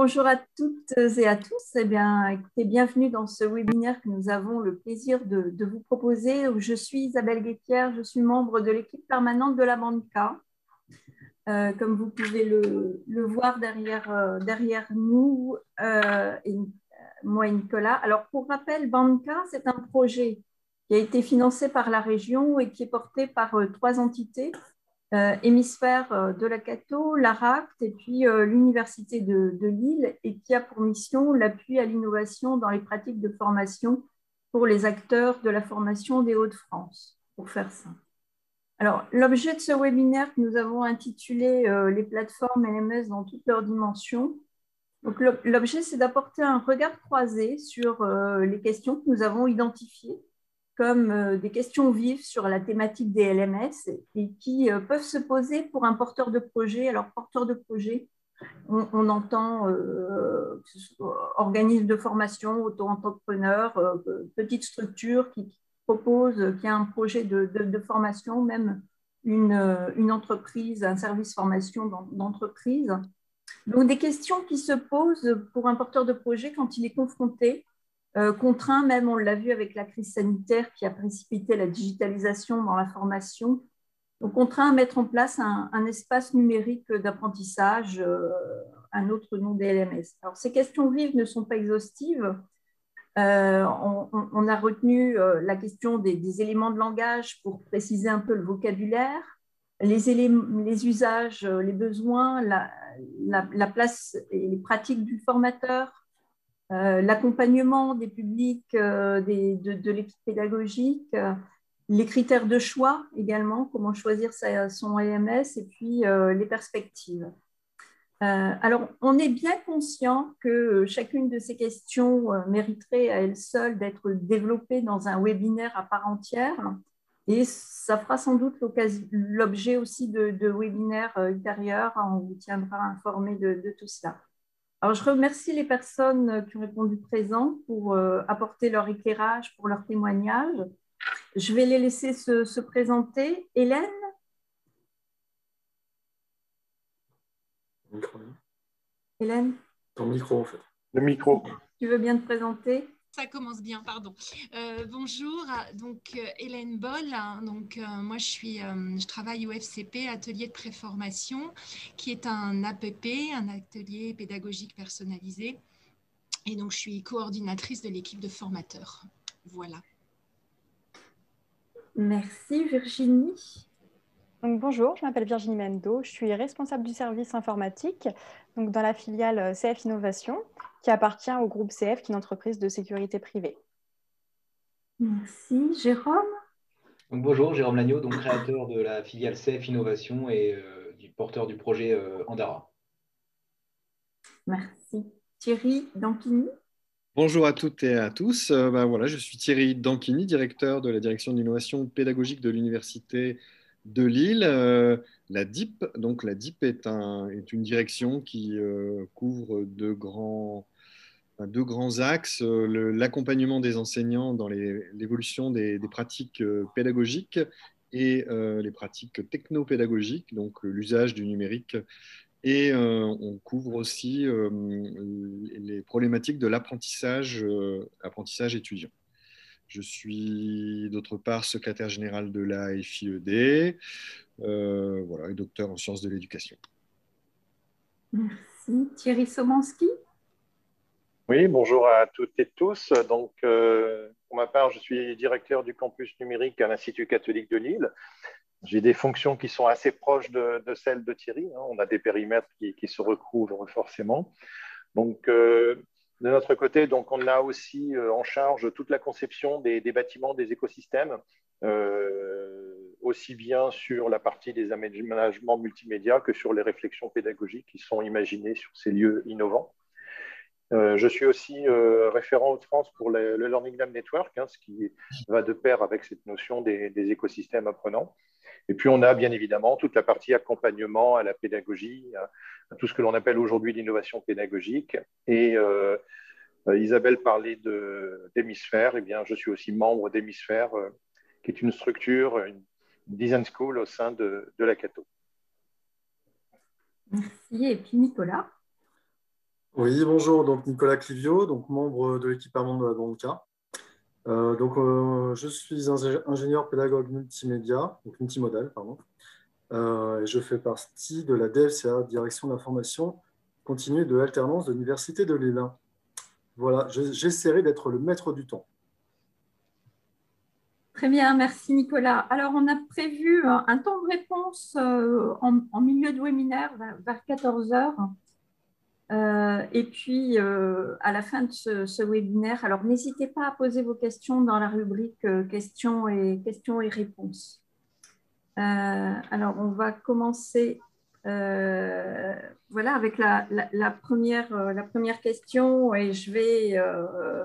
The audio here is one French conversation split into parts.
Bonjour à toutes et à tous. Eh bien, écoutez, bienvenue dans ce webinaire que nous avons le plaisir de vous proposer. Je suis Isabelle Guettière, je suis membre de l'équipe permanente de la Banca. Comme vous pouvez le voir derrière nous, moi et Nicolas. Alors, pour rappel, Banca, c'est un projet qui a été financé par la région et qui est porté par trois entités. Hémisphère de la Cato, l'ARACT et puis l'Université de Lille, et qui a pour mission l'appui à l'innovation dans les pratiques de formation pour les acteurs de la formation des Hauts-de-France, pour faire simple. Alors, l'objet de ce webinaire que nous avons intitulé Les plateformes LMS dans toutes leurs dimensions. Donc, l'objet, c'est d'apporter un regard croisé sur les questions que nous avons identifiées comme des questions vives sur la thématique des LMS et qui peuvent se poser pour un porteur de projet. Alors, porteur de projet, on entend organisme de formation, auto-entrepreneur, petite structure qui propose, qui a un projet de formation, même une entreprise, un service formation d'entreprise. Donc, des questions qui se posent pour un porteur de projet quand il est confronté contraint, même on l'a vu avec la crise sanitaire qui a précipité la digitalisation dans la formation, donc contraint à mettre en place un espace numérique d'apprentissage, un autre nom des LMS. Alors, ces questions vives ne sont pas exhaustives. On a retenu la question des éléments de langage pour préciser un peu le vocabulaire, les usages, les besoins, la place et les pratiques du formateur, l'accompagnement des publics de l'équipe pédagogique, les critères de choix également, comment choisir son LMS et puis les perspectives. Alors, on est bien conscient que chacune de ces questions mériterait à elle seule d'être développée dans un webinaire à part entière et ça fera sans doute l'objet aussi de webinaires ultérieurs. On vous tiendra informé de tout cela. Alors, je remercie les personnes qui ont répondu présentes pour apporter leur éclairage, pour leur témoignage. Je vais les laisser se présenter. Hélène? Hélène? Ton micro, en fait. Le micro. Tu veux bien te présenter? Ça commence bien, pardon. Bonjour, donc Hélène Boll. Donc moi je travaille au FCP, Atelier de Préformation, qui est un APP, un atelier pédagogique personnalisé. Et donc je suis coordinatrice de l'équipe de formateurs. Voilà. Merci Virginie. Donc, bonjour, je m'appelle Virginie Mendo, je suis responsable du service informatique donc dans la filiale CF Innovation qui appartient au groupe CF qui est une entreprise de sécurité privée. Merci. Jérôme? Donc, bonjour, Jérôme Lagneau, donc créateur de la filiale CF Innovation et du porteur du projet Andara. Merci. Thierry Danquini? Bonjour à toutes et à tous. Voilà, je suis Thierry Danquini, directeur de la direction de l'innovation pédagogique de l'Université de Lille, la DIP. Donc, la DIP est une direction qui couvre deux grands axes, l'accompagnement des enseignants dans l'évolution des pratiques pédagogiques et les pratiques technopédagogiques, donc l'usage du numérique. Et on couvre aussi les problématiques de l'apprentissage étudiant. Je suis d'autre part secrétaire général de la FIED, voilà, et docteur en sciences de l'éducation. Merci. Thierry Somanski? Oui, bonjour à toutes et tous. Donc, pour ma part, je suis directeur du campus numérique à l'Institut catholique de Lille. J'ai des fonctions qui sont assez proches de celles de Thierry. On a des périmètres qui se recouvrent forcément. Donc, de notre côté, donc, on a aussi en charge toute la conception des bâtiments, des écosystèmes, aussi bien sur la partie des aménagements multimédia que sur les réflexions pédagogiques qui sont imaginées sur ces lieux innovants. Je suis aussi référent Hauts-de-France pour le Learning Lab Network, ce qui va de pair avec cette notion des écosystèmes apprenants. Et puis, on a bien évidemment toute la partie accompagnement à la pédagogie, à tout ce que l'on appelle aujourd'hui l'innovation pédagogique. Et Isabelle parlait d'Hémisphère. Eh bien, je suis aussi membre d'Hémisphère, qui est une structure, une design school au sein de la Cato. Merci. Et puis Nicolas? Oui, bonjour, donc Nicolas Clivio, donc membre de l'équipe allemande de la Banca. Je suis ingénieur pédagogue multimédia, donc multimodal, pardon. Et je fais partie de la DFCA, Direction de la formation continue de l'alternance de l'Université de Lille. Voilà, j'essaierai d'être le maître du temps. Très bien, merci Nicolas. Alors, on a prévu un temps de réponse en milieu de webinaire vers 14 heures. Et puis, à la fin de ce webinaire, alors n'hésitez pas à poser vos questions dans la rubrique questions et réponses. Alors, on va commencer voilà, avec la première question et je vais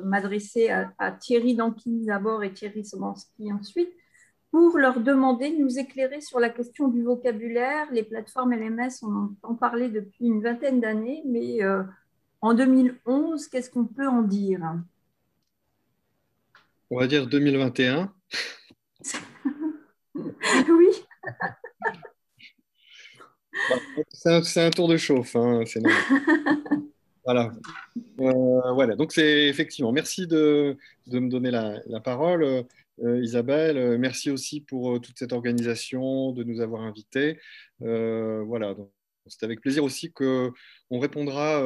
m'adresser à Thierry Dankini d'abord et Thierry Sobanski ensuite pour leur demander de nous éclairer sur la question du vocabulaire. Les plateformes LMS, on en parlait depuis une vingtaine d'années, mais en 2011, qu'est-ce qu'on peut en dire? On va dire 2021. Oui. C'est un tour de chauffe, hein, c'est normal. Voilà. Voilà. Donc c'est effectivement, merci de me donner la parole, Isabelle. Merci aussi pour toute cette organisation, de nous avoir invités. Voilà. Donc, c'est avec plaisir aussi qu'on répondra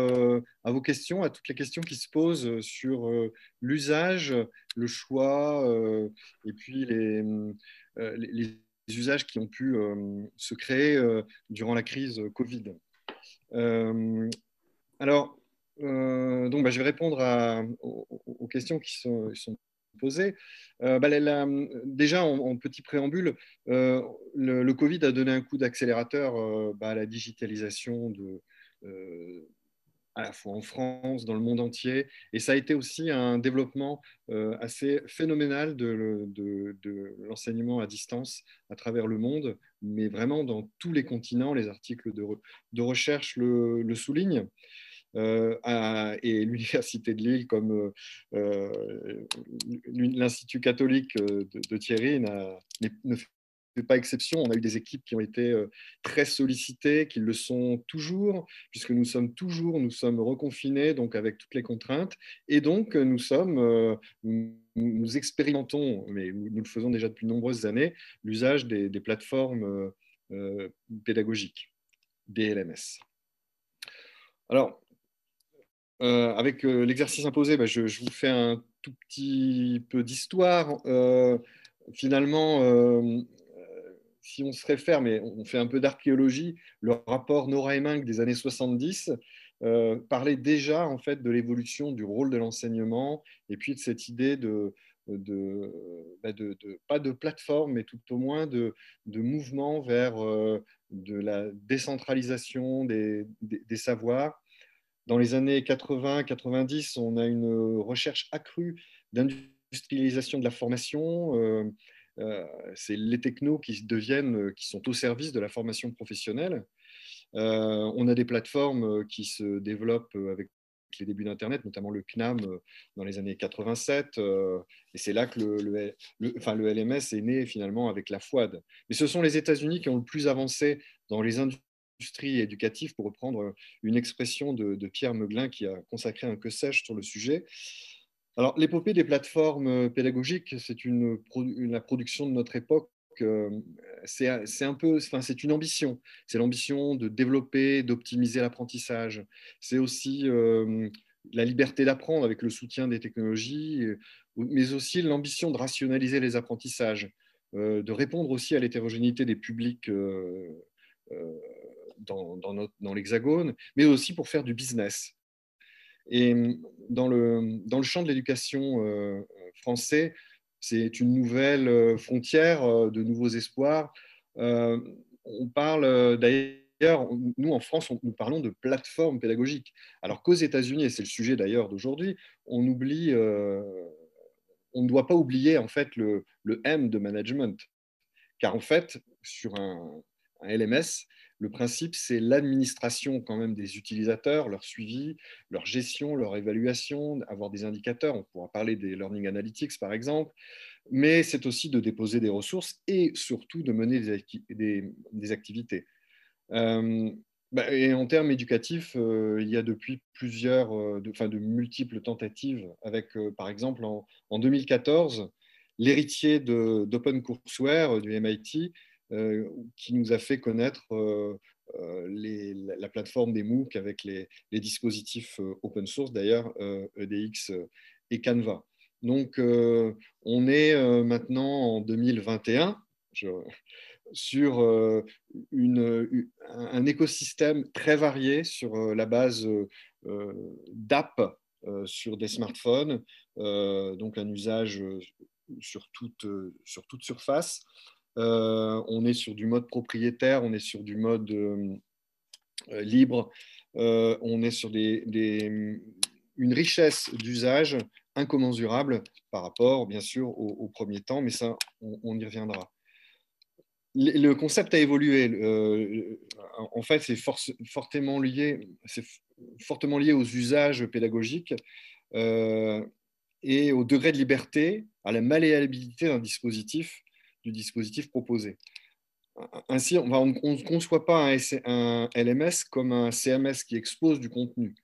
à vos questions, à toutes les questions qui se posent sur l'usage, le choix et puis les usages qui ont pu se créer durant la crise Covid. Alors, je vais répondre aux questions qui sont posées. Déjà, en petit préambule, le Covid a donné un coup d'accélérateur à la digitalisation à la fois en France, dans le monde entier. Et ça a été aussi un développement assez phénoménal de l'enseignement à distance à travers le monde, mais vraiment dans tous les continents. Les articles de recherche le soulignent. Et l'Université de Lille, comme l'Institut catholique de Thierry, ne fait pas exception. On a eu des équipes qui ont été très sollicitées, qui le sont toujours, puisque nous sommes reconfinés, donc avec toutes les contraintes. Et donc, nous expérimentons, mais nous le faisons déjà depuis de nombreuses années, l'usage des plateformes pédagogiques, des LMS. Alors, avec l'exercice imposé, je vous fais un tout petit peu d'histoire. Finalement, si on se réfère, mais on fait un peu d'archéologie, le rapport Nora Heming des années 70 parlait déjà en fait de l'évolution du rôle de l'enseignement et puis de cette idée pas de plateforme, mais tout au moins de mouvement vers de la décentralisation des savoirs. Dans les années 80-90, on a une recherche accrue d'industrialisation de la formation. C'est les technos qui sont au service de la formation professionnelle. On a des plateformes qui se développent avec les débuts d'Internet, notamment le CNAM dans les années 87. Et c'est là que le LMS est né finalement avec la FOAD. Mais ce sont les États-Unis qui ont le plus avancé dans les industrie éducative, pour reprendre une expression de Pierre Meuglin qui a consacré un que sais-je sur le sujet. Alors, l'épopée des plateformes pédagogiques, c'est la production de notre époque. C'est une ambition. C'est l'ambition de développer, d'optimiser l'apprentissage. C'est aussi la liberté d'apprendre avec le soutien des technologies, mais aussi l'ambition de rationaliser les apprentissages, de répondre aussi à l'hétérogénéité des publics dans l'Hexagone, mais aussi pour faire du business. Et dans le champ de l'éducation français, c'est une nouvelle frontière, de nouveaux espoirs. On parle d'ailleurs, nous en France, nous parlons de plateforme pédagogique, alors qu'aux États-Unis, et c'est le sujet d'ailleurs d'aujourd'hui, on ne doit pas oublier en fait le M de management, car en fait, sur un LMS, le principe, c'est l'administration quand même des utilisateurs, leur suivi, leur gestion, leur évaluation, avoir des indicateurs. On pourra parler des learning analytics, par exemple, mais c'est aussi de déposer des ressources et surtout de mener des activités. Et en termes éducatifs, il y a depuis de multiples tentatives avec, par exemple, en 2014, l'héritier d'OpenCourseWare du MIT, qui nous a fait connaître la plateforme des MOOC avec les dispositifs open source, d'ailleurs, EDX et Canva. Donc, on est maintenant en 2021. Sur un écosystème très varié sur la base d'app sur des smartphones, donc un usage sur toute surface. On est sur du mode propriétaire, on est sur du mode libre, on est sur une richesse d'usage incommensurable par rapport, bien sûr, au premier temps, mais ça, on y reviendra. Le concept a évolué. En fait, c'est fortement lié aux usages pédagogiques et au degré de liberté, à la malléabilité du dispositif proposé. Ainsi, on ne conçoit pas un LMS comme un CMS qui expose du contenu.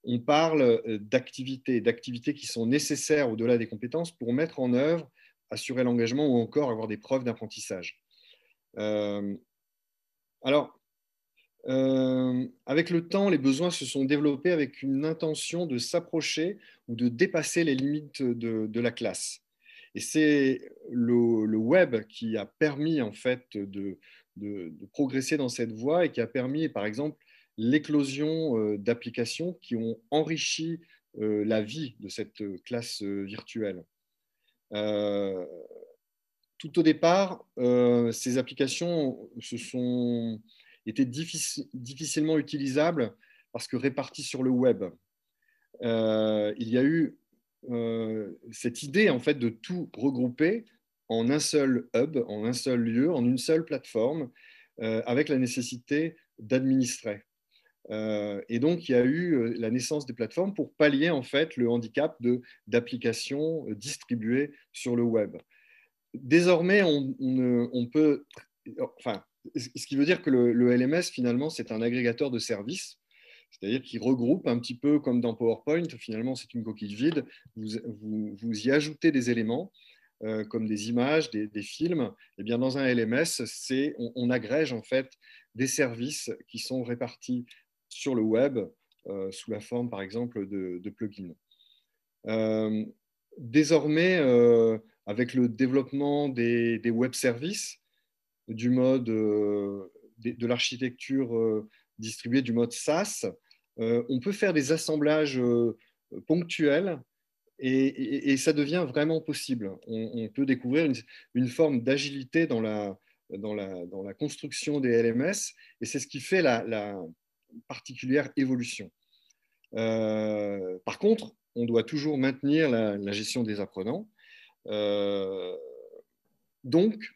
On parle d'activités qui sont nécessaires au-delà des compétences pour mettre en œuvre, assurer l'engagement ou encore avoir des preuves d'apprentissage. Avec le temps, les besoins se sont développés avec une intention de s'approcher ou de dépasser les limites de la classe. Et c'est le web qui a permis en fait de progresser dans cette voie et qui a permis, par exemple, l'éclosion d'applications qui ont enrichi la vie de cette classe virtuelle. Tout au départ, ces applications étaient difficilement utilisables parce que réparties sur le web. Il y a eu cette idée en fait de tout regrouper en un seul hub, en un seul lieu, en une seule plateforme, avec la nécessité d'administrer. Et donc, il y a eu la naissance des plateformes pour pallier en fait le handicap d'applications distribuées sur le web. Désormais, on peut, enfin, ce qui veut dire que le LMS, finalement, c'est un agrégateur de services, c'est-à-dire qu'il regroupe un petit peu comme dans PowerPoint, finalement, c'est une coquille vide, vous y ajoutez des éléments, comme des images, des films. Et bien, dans un LMS, on agrège en fait des services qui sont répartis sur le web, sous la forme, par exemple, de plugins. Désormais, avec le développement des web services, du mode de l'architecture distribuée, du mode SaaS, on peut faire des assemblages ponctuels et ça devient vraiment possible. On peut découvrir une forme d'agilité dans la construction des LMS et c'est ce qui fait la particulière évolution. Par contre, on doit toujours maintenir la gestion des apprenants. Donc,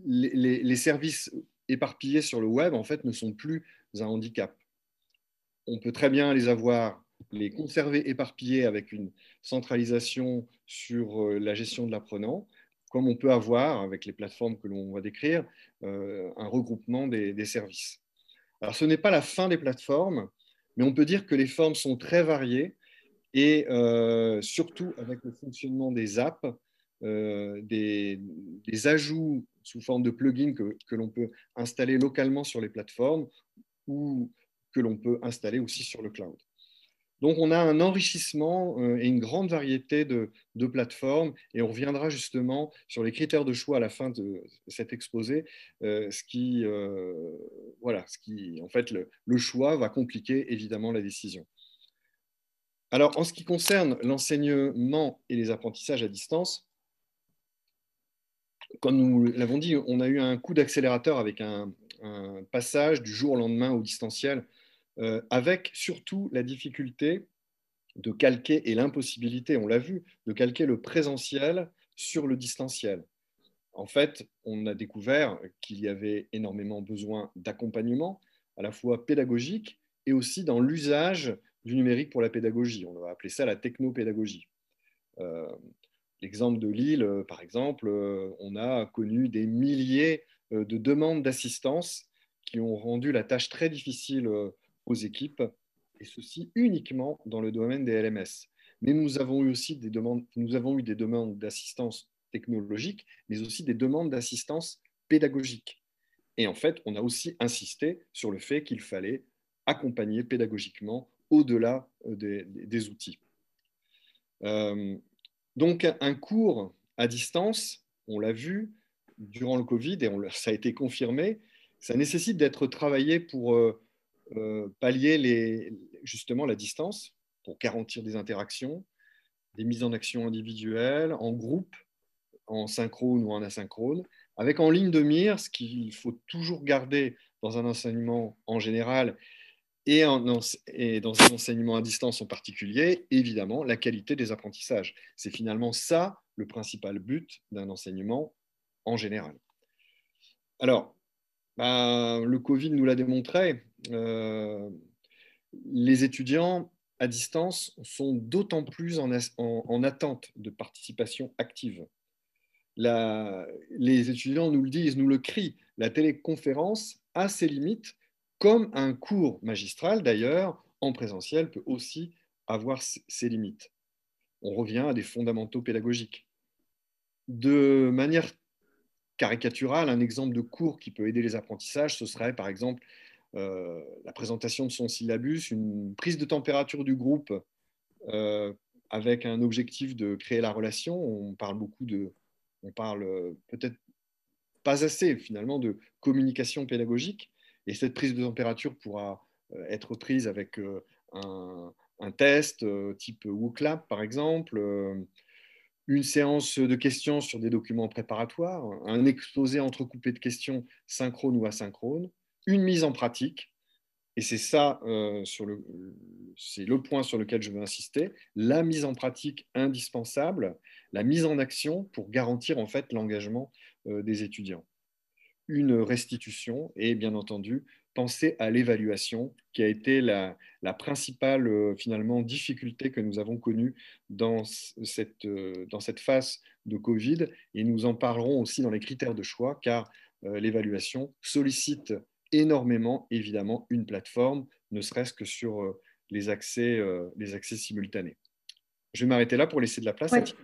les services éparpillés sur le web, en fait, ne sont plus un handicap. On peut très bien les conserver éparpillés avec une centralisation sur la gestion de l'apprenant, comme on peut avoir, avec les plateformes que l'on va décrire, un regroupement des services. Alors, ce n'est pas la fin des plateformes, mais on peut dire que les formes sont très variées et surtout avec le fonctionnement des apps, des ajouts sous forme de plugins que l'on peut installer localement sur les plateformes ou que l'on peut installer aussi sur le cloud. Donc, on a un enrichissement et une grande variété de plateformes et on reviendra justement sur les critères de choix à la fin de cet exposé, ce qui, en fait, le choix va compliquer évidemment la décision. Alors, en ce qui concerne l'enseignement et les apprentissages à distance, comme nous l'avons dit, on a eu un coup d'accélérateur avec un passage du jour au lendemain au distanciel, avec surtout la difficulté de calquer et l'impossibilité, on l'a vu, de calquer le présentiel sur le distanciel. En fait, on a découvert qu'il y avait énormément besoin d'accompagnement, à la fois pédagogique et aussi dans l'usage du numérique pour la pédagogie. On va appeler ça la technopédagogie. L'exemple de Lille, par exemple, on a connu des milliers de demandes d'assistance qui ont rendu la tâche très difficile aux équipes, et ceci uniquement dans le domaine des LMS. Mais nous avons eu aussi des demandes d'assistance technologique, mais aussi des demandes d'assistance pédagogique. Et en fait, on a aussi insisté sur le fait qu'il fallait accompagner pédagogiquement au-delà des outils. Donc, un cours à distance, on l'a vu durant le Covid, et ça a été confirmé, ça nécessite d'être travaillé pour pallier justement la distance, pour garantir des interactions, des mises en action individuelles, en groupe, en synchrone ou en asynchrone, avec en ligne de mire ce qu'il faut toujours garder dans un enseignement en général et dans un enseignement à distance en particulier, évidemment, la qualité des apprentissages. C'est finalement ça le principal but d'un enseignement en général. Alors, le Covid nous l'a démontré, les étudiants à distance sont d'autant plus en attente de participation active. Les étudiants nous le disent, nous le crient, la téléconférence a ses limites, comme un cours magistral d'ailleurs, en présentiel, peut aussi avoir ses limites. On revient à des fondamentaux pédagogiques. De manière caricaturale, un exemple de cours qui peut aider les apprentissages, ce serait par exemple la présentation de son syllabus, une prise de température du groupe avec un objectif de créer la relation. On parle peut-être pas assez finalement de communication pédagogique, et cette prise de température pourra être prise avec un test type WooClap par exemple, une séance de questions sur des documents préparatoires, un exposé entrecoupé de questions synchrones ou asynchrones, une mise en pratique. Et c'est ça, c'est le point sur lequel je veux insister, la mise en pratique indispensable, la mise en action pour garantir en fait l'engagement des étudiants. Une restitution et bien entendu penser à l'évaluation qui a été la principale finalement difficulté que nous avons connue dans cette phase de Covid, et nous en parlerons aussi dans les critères de choix car l'évaluation sollicite énormément évidemment une plateforme, ne serait-ce que sur les accès simultanés. Je vais m'arrêter là pour laisser de la place à Thierry.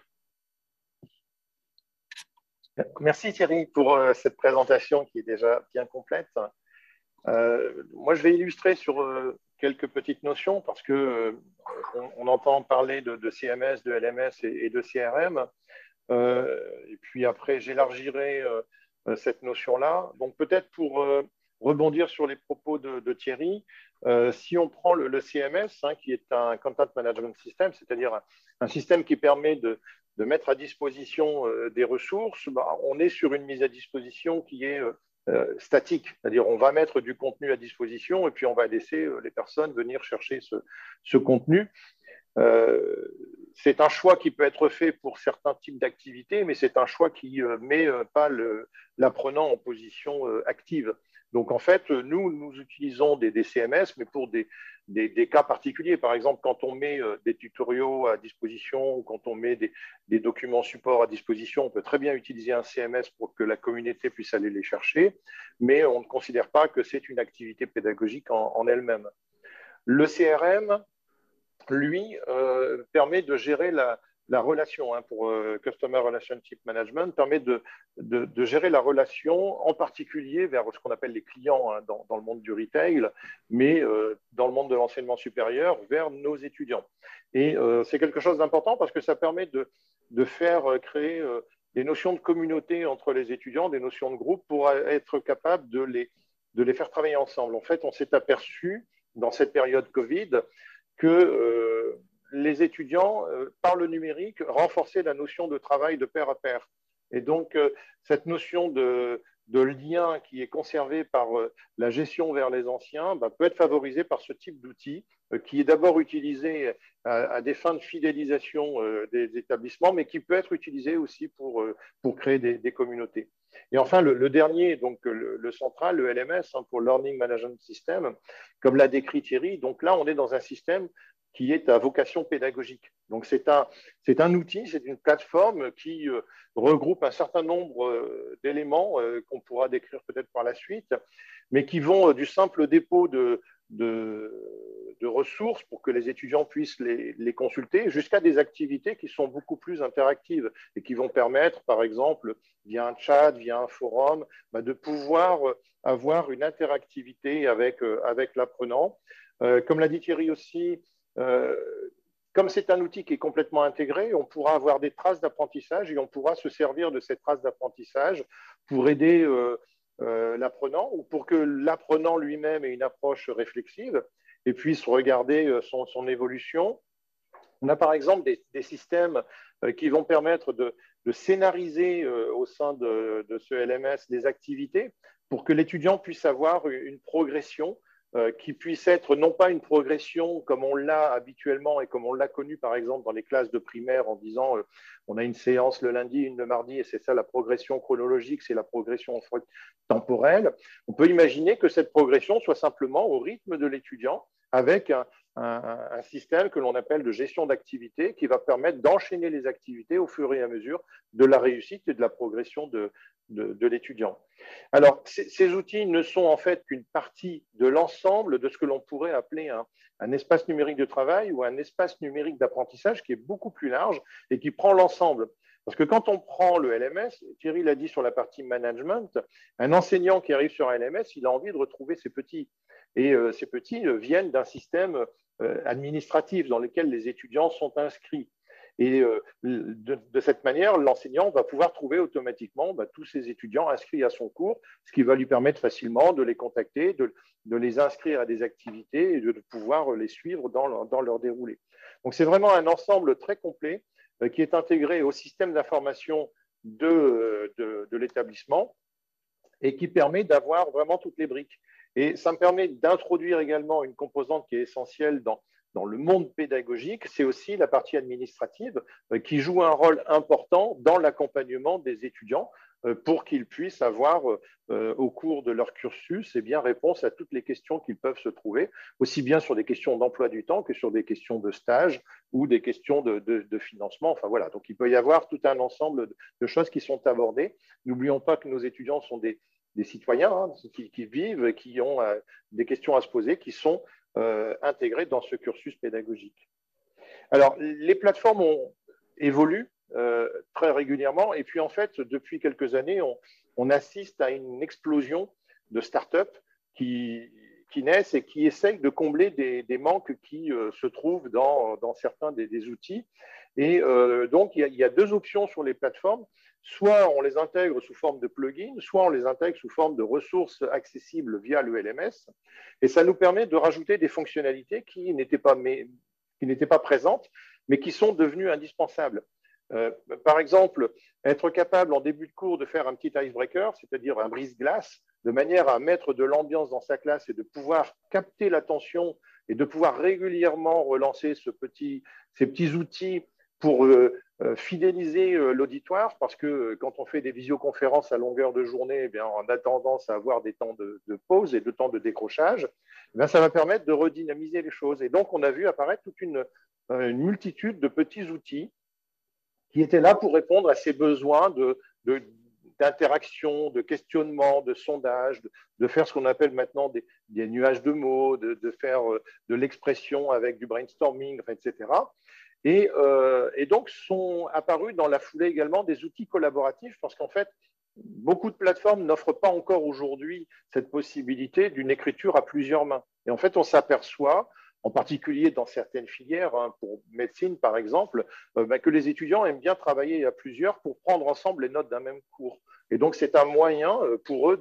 Merci Thierry pour cette présentation qui est déjà bien complète. Moi, je vais illustrer sur quelques petites notions parce que on entend parler de CMS, de LMS et de CRM. Et puis après, j'élargirai cette notion-là. Donc peut-être pour rebondir sur les propos de Thierry, si on prend le CMS, qui est un Content Management System, c'est-à-dire un système qui permet de mettre à disposition des ressources, on est sur une mise à disposition qui est statique, c'est-à-dire on va mettre du contenu à disposition et puis on va laisser les personnes venir chercher ce contenu. C'est un choix qui peut être fait pour certains types d'activités, mais c'est un choix qui ne met pas l'apprenant en position active. Donc, en fait, nous utilisons des CMS, mais pour des cas particuliers. Par exemple, quand on met des tutoriaux à disposition ou quand on met des documents support à disposition, on peut très bien utiliser un CMS pour que la communauté puisse aller les chercher, mais on ne considère pas que c'est une activité pédagogique en elle-même. Le CRM, lui, permet de gérer la relation, pour Customer Relationship Management, permet de gérer la relation, en particulier vers ce qu'on appelle les clients dans le monde du retail, mais dans le monde de l'enseignement supérieur, vers nos étudiants. Et c'est quelque chose d'important parce que ça permet de faire créer des notions de communauté entre les étudiants, des notions de groupe pour être capable de les faire travailler ensemble. En fait, on s'est aperçu dans cette période Covid que les étudiants, par le numérique, renforçaient la notion de travail de pair à pair. Et donc, cette notion de lien qui est conservée par la gestion vers les anciens peut être favorisée par ce type d'outil qui est d'abord utilisé à des fins de fidélisation des établissements, mais qui peut être utilisé aussi pour créer des communautés. Et enfin, le dernier, donc le central, le LMS, pour Learning Management System, comme l'a décrit Thierry, donc là, on est dans un système qui est à vocation pédagogique. Donc, c'est un outil, c'est une plateforme qui regroupe un certain nombre d'éléments qu'on pourra décrire peut-être par la suite, mais qui vont du simple dépôt de ressources pour que les étudiants puissent les consulter, jusqu'à des activités qui sont beaucoup plus interactives et qui vont permettre, par exemple, via un chat, via un forum, de pouvoir avoir une interactivité avec l'apprenant. Comme l'a dit Thierry aussi, comme c'est un outil qui est complètement intégré, on pourra avoir des traces d'apprentissage et on pourra se servir de ces traces d'apprentissage pour aider l'apprenant ou pour que l'apprenant lui-même ait une approche réflexive et puisse regarder son évolution. On a par exemple des systèmes qui vont permettre de scénariser au sein de ce LMS des activités pour que l'étudiant puisse avoir une progression qui puisse être non pas une progression comme on l'a habituellement et comme on l'a connu par exemple dans les classes de primaire en disant on a une séance le lundi, une le mardi et c'est ça la progression chronologique, c'est la progression temporelle. On peut imaginer que cette progression soit simplement au rythme de l'étudiant avec un système que l'on appelle de gestion d'activité qui va permettre d'enchaîner les activités au fur et à mesure de la réussite et de la progression de l'étudiant. Alors, ces outils ne sont en fait qu'une partie de l'ensemble de ce que l'on pourrait appeler un espace numérique de travail ou un espace numérique d'apprentissage qui est beaucoup plus large et qui prend l'ensemble. Parce que quand on prend le LMS, Thierry l'a dit sur la partie management, un enseignant qui arrive sur un LMS, il a envie de retrouver ses petits. Et ces petits viennent d'un système administratif dans lequel les étudiants sont inscrits. Et de cette manière, l'enseignant va pouvoir trouver automatiquement tous ces étudiants inscrits à son cours, ce qui va lui permettre facilement de les contacter, de les inscrire à des activités et de pouvoir les suivre dans leur déroulé. Donc, c'est vraiment un ensemble très complet qui est intégré au système d'information de l'établissement et qui permet d'avoir vraiment toutes les briques. Et ça me permet d'introduire également une composante qui est essentielle dans le monde pédagogique, c'est aussi la partie administrative qui joue un rôle important dans l'accompagnement des étudiants pour qu'ils puissent avoir au cours de leur cursus réponse à toutes les questions qu'ils peuvent se trouver, aussi bien sur des questions d'emploi du temps que sur des questions de stage ou des questions de financement. Enfin voilà, donc il peut y avoir tout un ensemble de choses qui sont abordées. N'oublions pas que nos étudiants sont des citoyens qui vivent, qui ont des questions à se poser, qui sont intégrés dans ce cursus pédagogique. Alors, les plateformes évoluent très régulièrement et puis en fait, depuis quelques années, on assiste à une explosion de startups qui naissent et qui essayent de combler des manques qui se trouvent dans certains des outils. Et donc, il y a deux options sur les plateformes. Soit on les intègre sous forme de plugins, soit on les intègre sous forme de ressources accessibles via le LMS. Et ça nous permet de rajouter des fonctionnalités qui n'étaient pas présentes, mais qui sont devenues indispensables. Par exemple, être capable en début de cours de faire un petit icebreaker, c'est-à-dire un brise-glace, de manière à mettre de l'ambiance dans sa classe et de pouvoir capter l'attention et de pouvoir régulièrement relancer ces petits outils pour fidéliser l'auditoire, parce que quand on fait des visioconférences à longueur de journée, on a tendance à avoir des temps de pause et de temps de décrochage. Ça va permettre de redynamiser les choses. Et donc, on a vu apparaître toute une multitude de petits outils qui étaient là pour répondre à ces besoins d'interaction, de questionnement, de sondage, de faire ce qu'on appelle maintenant des nuages de mots, de faire de l'expression avec du brainstorming, etc. Et donc, sont apparus dans la foulée également des outils collaboratifs parce qu'en fait, beaucoup de plateformes n'offrent pas encore aujourd'hui cette possibilité d'une écriture à plusieurs mains. Et en fait, on s'aperçoit, en particulier dans certaines filières, pour médecine par exemple, que les étudiants aiment bien travailler à plusieurs pour prendre ensemble les notes d'un même cours. Et donc, c'est un moyen pour eux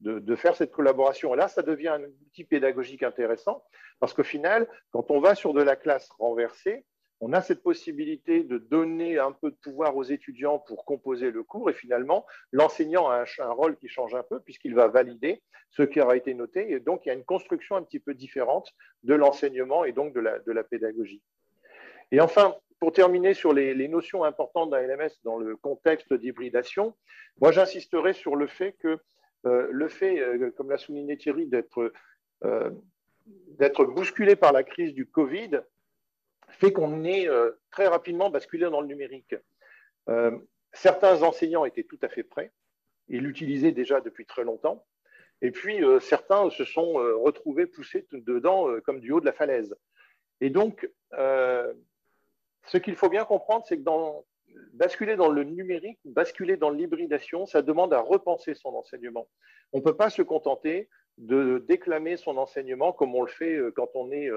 de faire cette collaboration. Et là, ça devient un outil pédagogique intéressant parce qu'au final, quand on va sur de la classe renversée, on a cette possibilité de donner un peu de pouvoir aux étudiants pour composer le cours et finalement, l'enseignant a un rôle qui change un peu puisqu'il va valider ce qui aura été noté et donc il y a une construction un petit peu différente de l'enseignement et donc de la pédagogie. Et enfin, pour terminer sur les notions importantes d'un LMS dans le contexte d'hybridation, moi j'insisterai sur le fait que comme l'a souligné Thierry, d'être bousculé par la crise du Covid fait qu'on est très rapidement basculé dans le numérique. Certains enseignants étaient tout à fait prêts, ils l'utilisaient déjà depuis très longtemps, et puis certains se sont retrouvés poussés dedans comme du haut de la falaise. Et donc, ce qu'il faut bien comprendre, c'est que basculer dans le numérique, basculer dans l'hybridation, ça demande à repenser son enseignement. On ne peut pas se contenter de déclamer son enseignement comme on le fait quand on est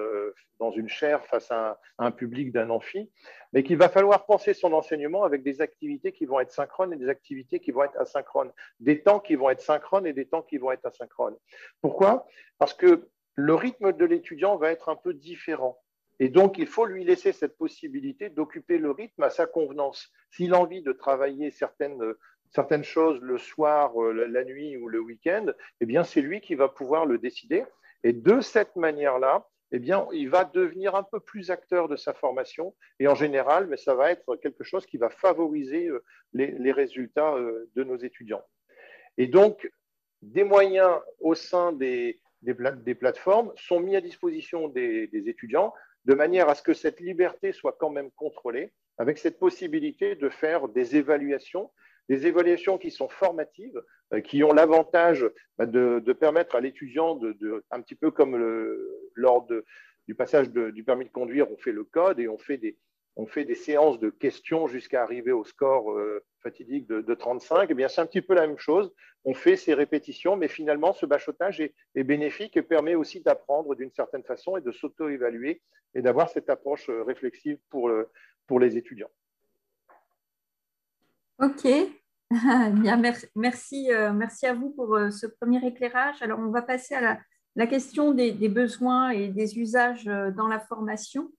dans une chaire face à un public d'un amphi, mais qu'il va falloir penser son enseignement avec des activités qui vont être synchrones et des activités qui vont être asynchrones, des temps qui vont être synchrones et des temps qui vont être asynchrones. Pourquoi? Parce que le rythme de l'étudiant va être un peu différent. Et donc, il faut lui laisser cette possibilité d'occuper le rythme à sa convenance. S'il a envie de travailler certaines choses le soir, la nuit ou le week-end, eh bien, c'est lui qui va pouvoir le décider. Et de cette manière-là, eh bien, il va devenir un peu plus acteur de sa formation. Et en général, mais ça va être quelque chose qui va favoriser les résultats de nos étudiants. Et donc, des moyens au sein des plateformes sont mis à disposition des étudiants de manière à ce que cette liberté soit quand même contrôlée, avec cette possibilité de faire des évaluations qui sont formatives, qui ont l'avantage de permettre à l'étudiant, un petit peu comme lors du passage du permis de conduire, on fait le code et on fait des séances de questions jusqu'à arriver au score fatidique de 35, eh bien c'est un petit peu la même chose. On fait ces répétitions, mais finalement, ce bachotage est bénéfique et permet aussi d'apprendre d'une certaine façon et de s'auto-évaluer et d'avoir cette approche réflexive pour les étudiants. Ok, bien, merci à vous pour ce premier éclairage. Alors, on va passer à la question des besoins et des usages dans la formation.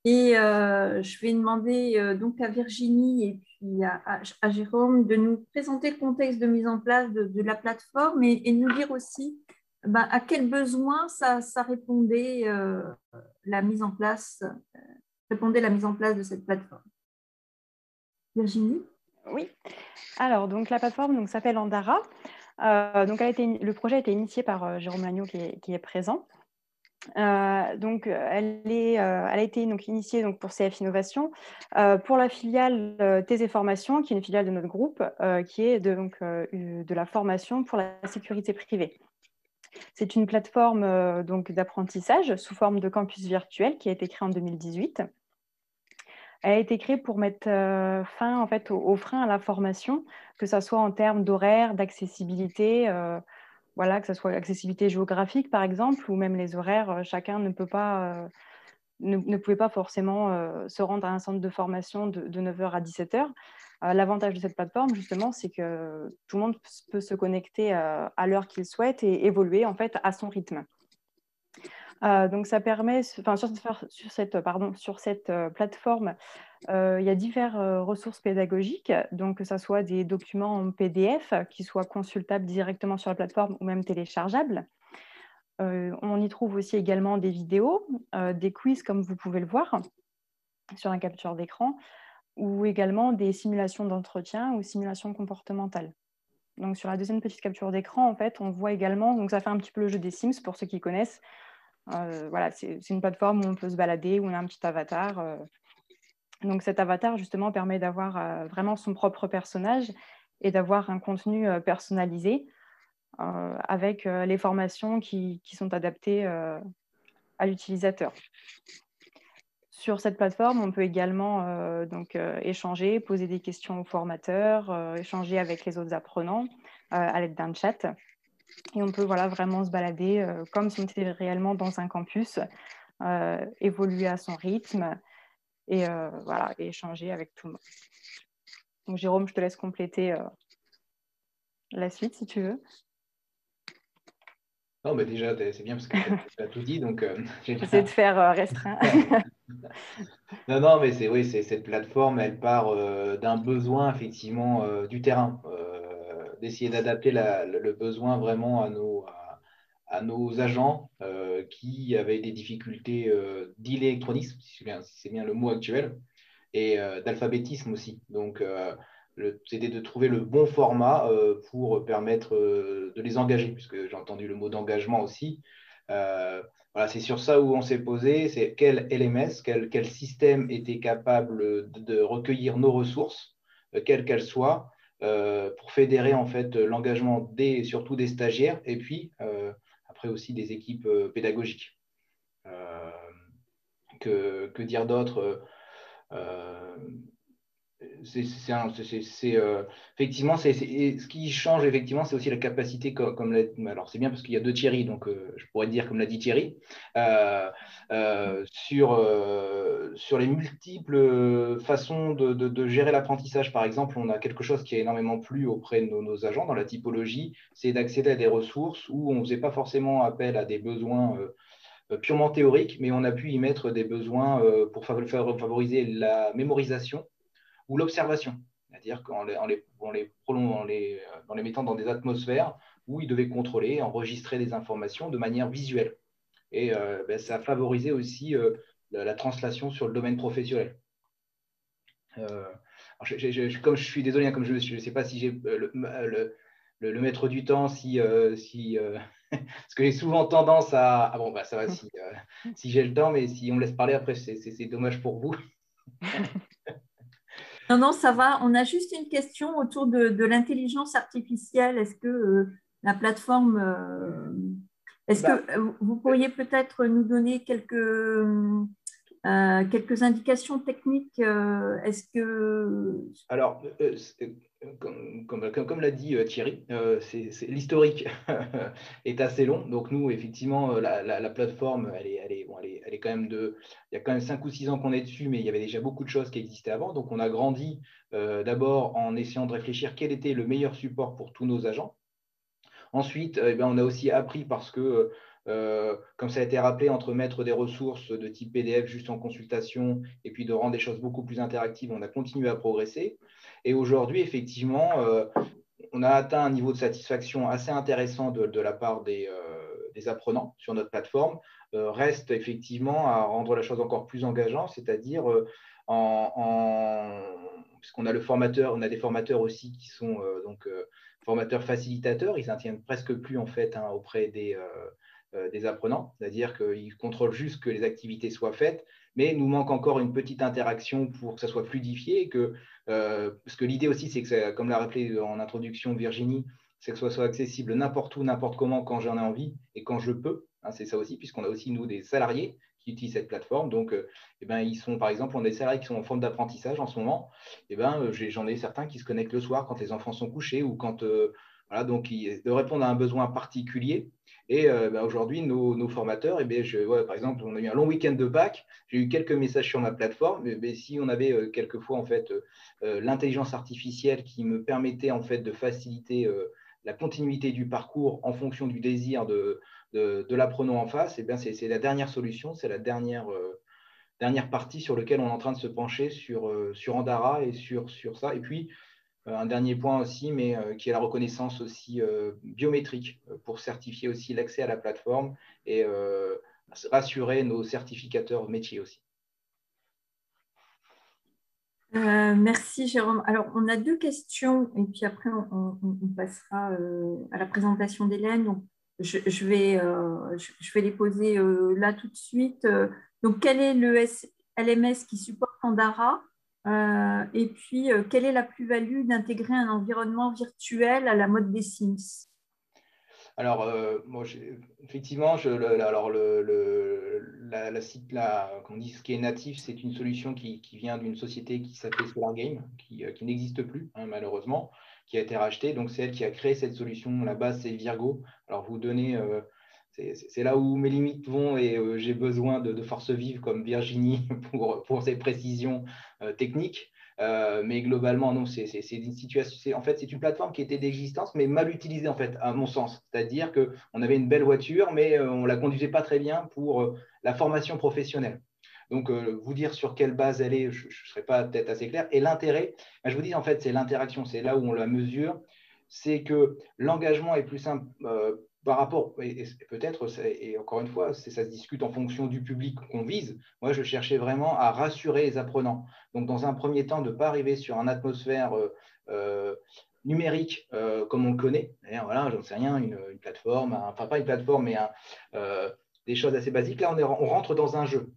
Et je vais demander donc à Virginie et puis à Jérôme de nous présenter le contexte de mise en place de la plateforme et nous dire aussi à quels besoins ça répondait la mise en place de cette plateforme. Virginie? Oui, alors donc la plateforme s'appelle Andara. Le projet a été initié par Jérôme Lagneau qui est présent. Elle a été initiée pour CF Innovation pour la filiale Thèse Formation, qui est une filiale de notre groupe, qui est de la formation pour la sécurité privée. C'est une plateforme d'apprentissage sous forme de campus virtuel qui a été créée en 2018. Elle a été créée pour mettre fin aux freins à la formation, que ce soit en termes d'horaire, d'accessibilité, que ce soit l'accessibilité géographique par exemple, ou même les horaires. Chacun ne pouvait pas forcément se rendre à un centre de formation de 9h à 17h. L'avantage de cette plateforme, justement, c'est que tout le monde peut se connecter à l'heure qu'il souhaite et évoluer à son rythme. Ça permet, sur cette plateforme, il y a diverses ressources pédagogiques, donc que ce soit des documents en PDF qui soient consultables directement sur la plateforme ou même téléchargeables. On y trouve aussi également des vidéos, des quiz comme vous pouvez le voir sur la capture d'écran, ou également des simulations d'entretien ou simulations comportementales. Donc sur la deuxième petite capture d'écran, on voit également, donc ça fait un petit peu le jeu des Sims pour ceux qui connaissent. C'est une plateforme où on peut se balader, où on a un petit avatar. Donc cet avatar, justement, permet d'avoir vraiment son propre personnage et d'avoir un contenu personnalisé avec les formations qui sont adaptées à l'utilisateur. Sur cette plateforme, on peut également échanger, poser des questions aux formateurs, échanger avec les autres apprenants à l'aide d'un chat. Et on peut vraiment se balader comme si on était réellement dans un campus, évoluer à son rythme et échanger avec tout le monde. Donc, Jérôme, je te laisse compléter la suite si tu veux. Non, mais déjà, c'est bien parce que tu as tout dit. J'essaie de faire restreint. Non, mais c'est cette plateforme, elle part d'un besoin, effectivement, du terrain, d'essayer d'adapter le besoin vraiment à nos agents qui avaient des difficultés d'électronisme, si c'est bien le mot actuel, et d'alphabétisme aussi. Donc, c'était de trouver le bon format pour permettre de les engager, puisque j'ai entendu le mot d'engagement aussi. Voilà, c'est sur ça où on s'est posé, c'est quel LMS, quel système était capable de recueillir nos ressources, quelles qu'elles soient, pour fédérer en fait l'engagement surtout des stagiaires et puis après aussi des équipes pédagogiques. Que dire d'autre effectivement, ce qui change, effectivement, c'est aussi la capacité, alors c'est bien parce qu'il y a deux Thierry, donc je pourrais dire, comme l'a dit Thierry, sur les multiples façons de gérer l'apprentissage. Par exemple, on a quelque chose qui a énormément plu auprès de nos agents dans la typologie, c'est d'accéder à des ressources où on ne faisait pas forcément appel à des besoins purement théoriques, mais on a pu y mettre des besoins pour favoriser la mémorisation ou l'observation, c'est-à-dire qu'en les mettant dans des atmosphères où ils devaient contrôler, enregistrer des informations de manière visuelle. Et ça a favorisé aussi la translation sur le domaine professionnel. Comme je suis désolé, comme je ne sais pas si j'ai le maître du temps, parce que j'ai souvent tendance à… Ah bon, bah, ça va si j'ai le temps, mais si on me laisse parler après, c'est dommage pour vous. Non, non, ça va. On a juste une question autour de l'intelligence artificielle. Est-ce que la plateforme, est-ce que vous pourriez peut-être nous donner quelques indications techniques? Est-ce que… Alors, comme l'a dit Thierry, l'historique est assez long. Donc nous, effectivement, la plateforme, elle est quand même il y a quand même 5 ou 6 ans qu'on est dessus, mais il y avait déjà beaucoup de choses qui existaient avant. Donc on a grandi d'abord en essayant de réfléchir quel était le meilleur support pour tous nos agents. Ensuite, on a aussi appris parce que, comme ça a été rappelé, entre mettre des ressources de type PDF juste en consultation et puis de rendre des choses beaucoup plus interactives, on a continué à progresser. Et aujourd'hui, effectivement, on a atteint un niveau de satisfaction assez intéressant de la part des apprenants sur notre plateforme. Reste effectivement à rendre la chose encore plus engageante, c'est-à-dire puisqu'on a on a des formateurs aussi qui sont formateurs facilitateurs, ils n'interviennent presque plus en fait auprès des apprenants, c'est-à-dire qu'ils contrôlent juste que les activités soient faites, mais il nous manque encore une petite interaction pour que ça soit fluidifié, et parce que l'idée aussi, c'est que, comme l'a rappelé en introduction Virginie, c'est que ce soit accessible n'importe où, n'importe comment, quand j'en ai envie et quand je peux. C'est ça aussi, puisqu'on a aussi, nous, des salariés qui utilisent cette plateforme. Donc, ils sont, par exemple, on a des salariés qui sont en forme d'apprentissage en ce moment. J'en ai certains qui se connectent le soir quand les enfants sont couchés ou quand… voilà, donc de répondre à un besoin particulier. Et aujourd'hui, nos formateurs, par exemple, on a eu un long week-end de Pâques, j'ai eu quelques messages sur ma plateforme, mais si on avait quelquefois en fait, l'intelligence artificielle qui me permettait en fait, de faciliter la continuité du parcours en fonction du désir de l'apprenant en face, c'est la dernière solution, c'est la dernière partie sur laquelle on est en train de se pencher sur Andara et sur ça. Et puis, un dernier point aussi, mais qui est la reconnaissance aussi biométrique pour certifier aussi l'accès à la plateforme et rassurer nos certificateurs métiers aussi. Merci Jérôme. Alors, on a 2 questions et puis après, on passera à la présentation d'Hélène. Donc, je vais les poser là tout de suite. Donc, quel est le LMS qui supporte Andara? Et puis, quelle est la plus-value d'intégrer un environnement virtuel à la mode des Sims? Alors, effectivement, ce qui est natif, c'est une solution qui vient d'une société qui s'appelait Solar Game, qui n'existe plus, malheureusement, qui a été rachetée. Donc, c'est elle qui a créé cette solution. La base, c'est Virgo. Alors, vous donnez… c'est là où mes limites vont et j'ai besoin de force vive comme Virginie pour ses précisions techniques. Mais globalement, non, c'est une situation. En fait, c'est une plateforme qui était d'existence, mais mal utilisée, en fait, à mon sens. C'est-à-dire qu'on avait une belle voiture, mais on ne la conduisait pas très bien pour la formation professionnelle. Donc, vous dire sur quelle base elle est, je ne serais pas peut-être assez clair. Et l'intérêt, je vous dis, en fait, c'est l'interaction. C'est là où on la mesure. C'est que l'engagement est plus simple par rapport, et peut-être, et encore une fois, ça se discute en fonction du public qu'on vise. Moi, je cherchais vraiment à rassurer les apprenants. Donc, dans un premier temps, de ne pas arriver sur une atmosphère numérique comme on le connaît. Voilà, j'en sais rien, une plateforme, enfin pas une plateforme, mais des choses assez basiques. Là, on rentre dans un jeu.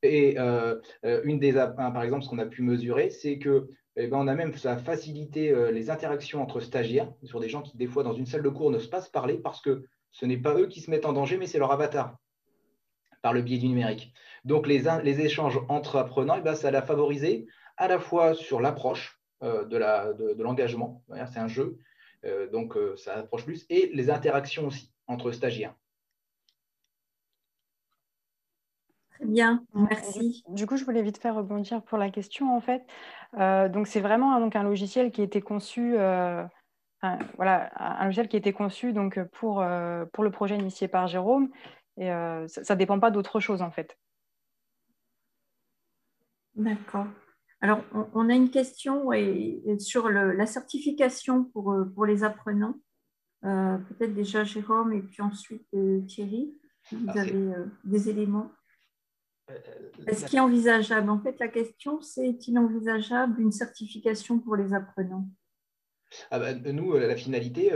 Et par exemple, ce qu'on a pu mesurer, c'est que on a même ça a facilité les interactions entre stagiaires, sur des gens qui, des fois, dans une salle de cours, n'osent pas se parler parce que ce n'est pas eux qui se mettent en danger, mais c'est leur avatar, par le biais du numérique. Donc, les échanges entre apprenants, ça l'a favorisé à la fois sur l'approche de l'engagement, c'est un jeu, donc ça approche plus, et les interactions aussi entre stagiaires. Très bien, merci. Du coup, je voulais vite faire rebondir pour la question, en fait. Donc, c'est vraiment un logiciel qui a été conçu, voilà, un logiciel qui a été conçu donc, pour le projet initié par Jérôme. Et ça ne dépend pas d'autre chose, en fait. D'accord. Alors, on a une question sur la certification pour les apprenants. Peut-être déjà Jérôme et puis ensuite Thierry, si vous avez des éléments. Est-ce qu'il est envisageable? En fait, la question, c'est est-il envisageable une certification pour les apprenants? Nous, la finalité,